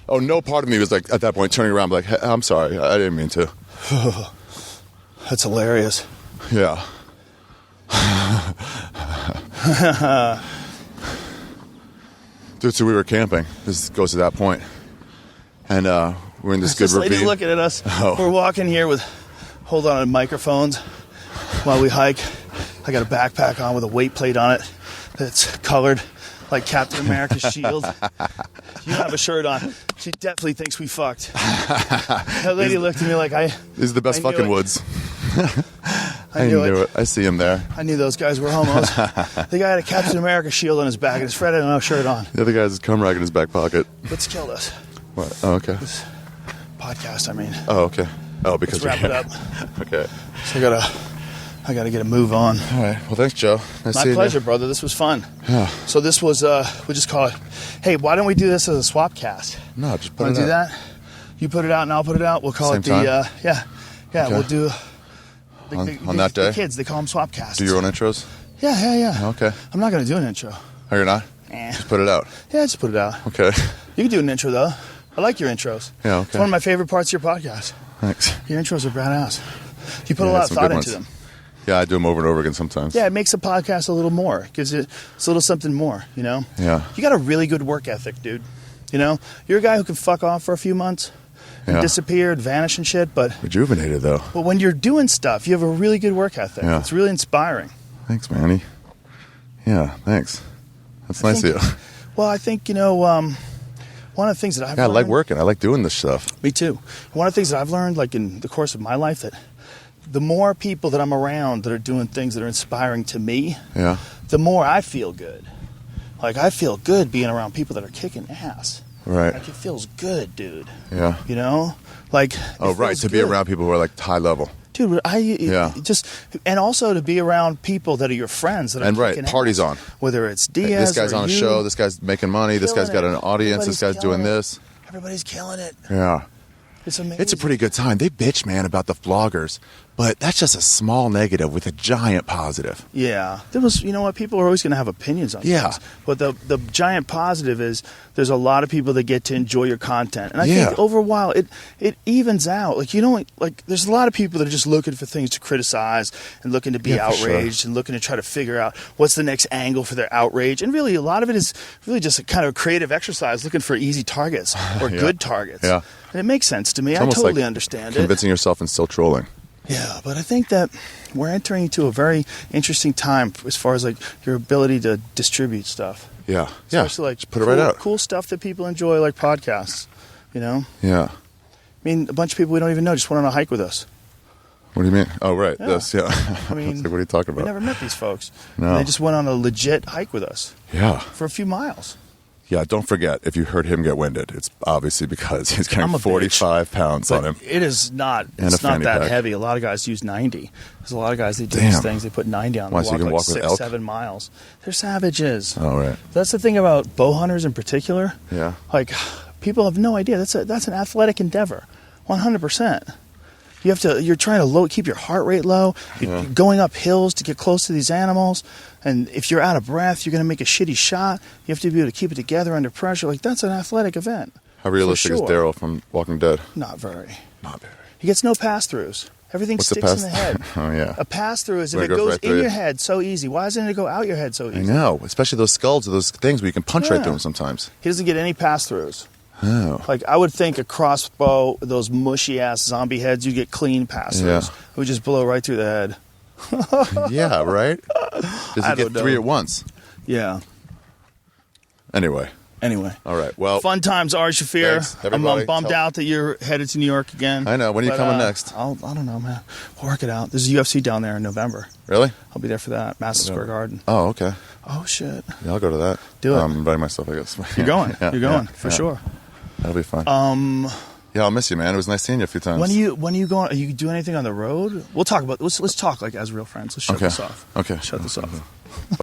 Oh, no part of me was like, at that point, turning around, like, hey, I'm sorry. I didn't mean to. That's hilarious. Yeah. Dude, so we were camping. This goes to that point. And we're in this good ravine. This lady looking at us. Oh. We're walking here with hold on microphones while we hike. I got a backpack on with a weight plate on it that's colored like Captain America's shield. You don't have a shirt on. She definitely thinks we fucked. That lady looked at me like These are the best fucking woods. I knew it. I see him there. I knew those guys were homos. The guy had a Captain America shield on his back and his friend had no shirt on. The other guy has his cum rag in his back pocket. What's killed us? What? Oh, okay. This podcast, I mean. Oh, okay. Oh, because Let's wrap it up. Okay. So I gotta get a move on. All right. Well, thanks, Joe. Nice My seeing pleasure, you. brother. This was fun. Yeah. So this was, we just call it, hey, why don't we do this as a swap cast? No, just put Want it to do out. that? You put it out and I'll put it out. We'll call Same it the, time? yeah, Okay. we'll do. On that day? The kids, they call them swap casts. Do your own intros? Yeah. Okay. I'm not going to do an intro. Oh, you're not? Just put it out. Yeah, just put it out. Okay. You can do an intro, though. I like your intros. Yeah, okay. It's one of my favorite parts of your podcast. Thanks. Your intros are badass. You put a Yeah, lot of some thought good into ones. them. Yeah, I do them over and over again sometimes. Yeah, it makes the podcast a little more. Gives it a little something more, you know? Yeah. You got a really good work ethic, dude. You know? You're a guy who can fuck off for a few months and Yeah. disappear and vanish and shit, but Rejuvenated, though. when you're doing stuff, you have a really good work ethic. Yeah. It's really inspiring. Thanks, Manny. Yeah, thanks. That's nice of you. Well, I think, you know, one of the things that I've Yeah, I learned... like working. I like doing this stuff. Me too. One of the things that I've learned, like in the course of my life, that the more people that I'm around that are doing things that are inspiring to me, Yeah. the more I feel good. Like, I feel good being around people that are kicking ass. Right. Like, it feels good, dude. Yeah. You know? Like, Oh, it right. feels To be good. around people who are like high level. Dude, Yeah. and also to be around people that are your friends that are And right, kicking parties ass. on. Whether it's Hey, Diaz this guy's or on a you, show. This guy's making money. This guy's got killing an it. audience. This guy's Everybody's doing killing it. this. Everybody's killing it. Yeah. It's amazing. It's a pretty good time. They bitch, man, about the vloggers. But that's just a small negative with a giant positive. Yeah, there was. You know what? People are always going to have opinions on Yeah. things. But the giant positive is there's a lot of people that get to enjoy your content, and I Yeah. think over a while it evens out. Like you don't like. There's a lot of people that are just looking for things to criticize and looking to be Yeah, for sure. outraged and looking to try to figure out what's the next angle for their outrage. And really, a lot of it is really just a kind of creative exercise, looking for easy targets or Yeah. good targets. Yeah. And it makes sense to me. It's I almost totally like understand it. convincing yourself and still trolling. Yeah, but I think that we're entering into a very interesting time as far as like your ability to distribute stuff. Yeah. Yeah. Especially like Just put it right out. Cool stuff that people enjoy, like podcasts. You know, Yeah. I mean, a bunch of people we don't even know just went on a hike with us. What do you mean? Oh, right. Yeah. This, yeah. I mean, It's like, what are you talking We about? never met these folks. No. And they just went on a legit hike with us Yeah. for a few miles. Yeah, don't forget, if you heard him get winded, it's obviously because he's I'm carrying a 45 pounds But on him. it is not. And It's a not fanny that pack. heavy. A lot of guys use 90. There's a lot of guys that do Damn. these things. They put 90 on. Why, They so you can like walk with 6, elk? 7 miles. They're savages. Oh, right. That's the thing about bow hunters in particular. Yeah. Like, people have no idea. That's an athletic endeavor, 100%. You're trying to keep your heart rate low. You're going up hills to get close to these animals. And if you're out of breath, you're going to make a shitty shot. You have to be able to keep it together under pressure. Like, that's an athletic event. How realistic For is sure. Daryl from Walking Dead? Not very. Not very. He gets no pass-throughs. Everything What's the sticks in pass- the head. Oh, yeah. A pass-through is if Where it it goes goes right in through your you. head so easy. Why doesn't it go out your head so I easy? know, especially those skulls or those things where you can punch right Yeah. through them sometimes. He doesn't get any pass-throughs. Oh. Like, I would think a crossbow, those mushy-ass zombie heads, you get clean pass-throughs. Yeah. It would just blow right through the head. Yeah, right? Does I he get don't 3 know. at once? Yeah. Anyway. Anyway. All right. Well, Fun times, Ari Shaffir. Thanks, I'm everybody. bummed Tell- out that you're headed to New York again. I know. When are you But, coming next? I don't know, man. We'll work it out. There's a UFC down there in November. Really? I'll be there for that. Madison Square Garden. Oh, okay. Oh, shit. Yeah, I'll go to that. Do it. I'm inviting myself, I guess. You're going. Yeah, You're going, yeah, for yeah. sure. That'll be fun. Yeah, I'll miss you, man. It was nice seeing you a few times. When are you going? Are you doing anything on the road? We'll talk about. Let's talk like as real friends. Let's shut Okay. this off. Okay. Shut this off.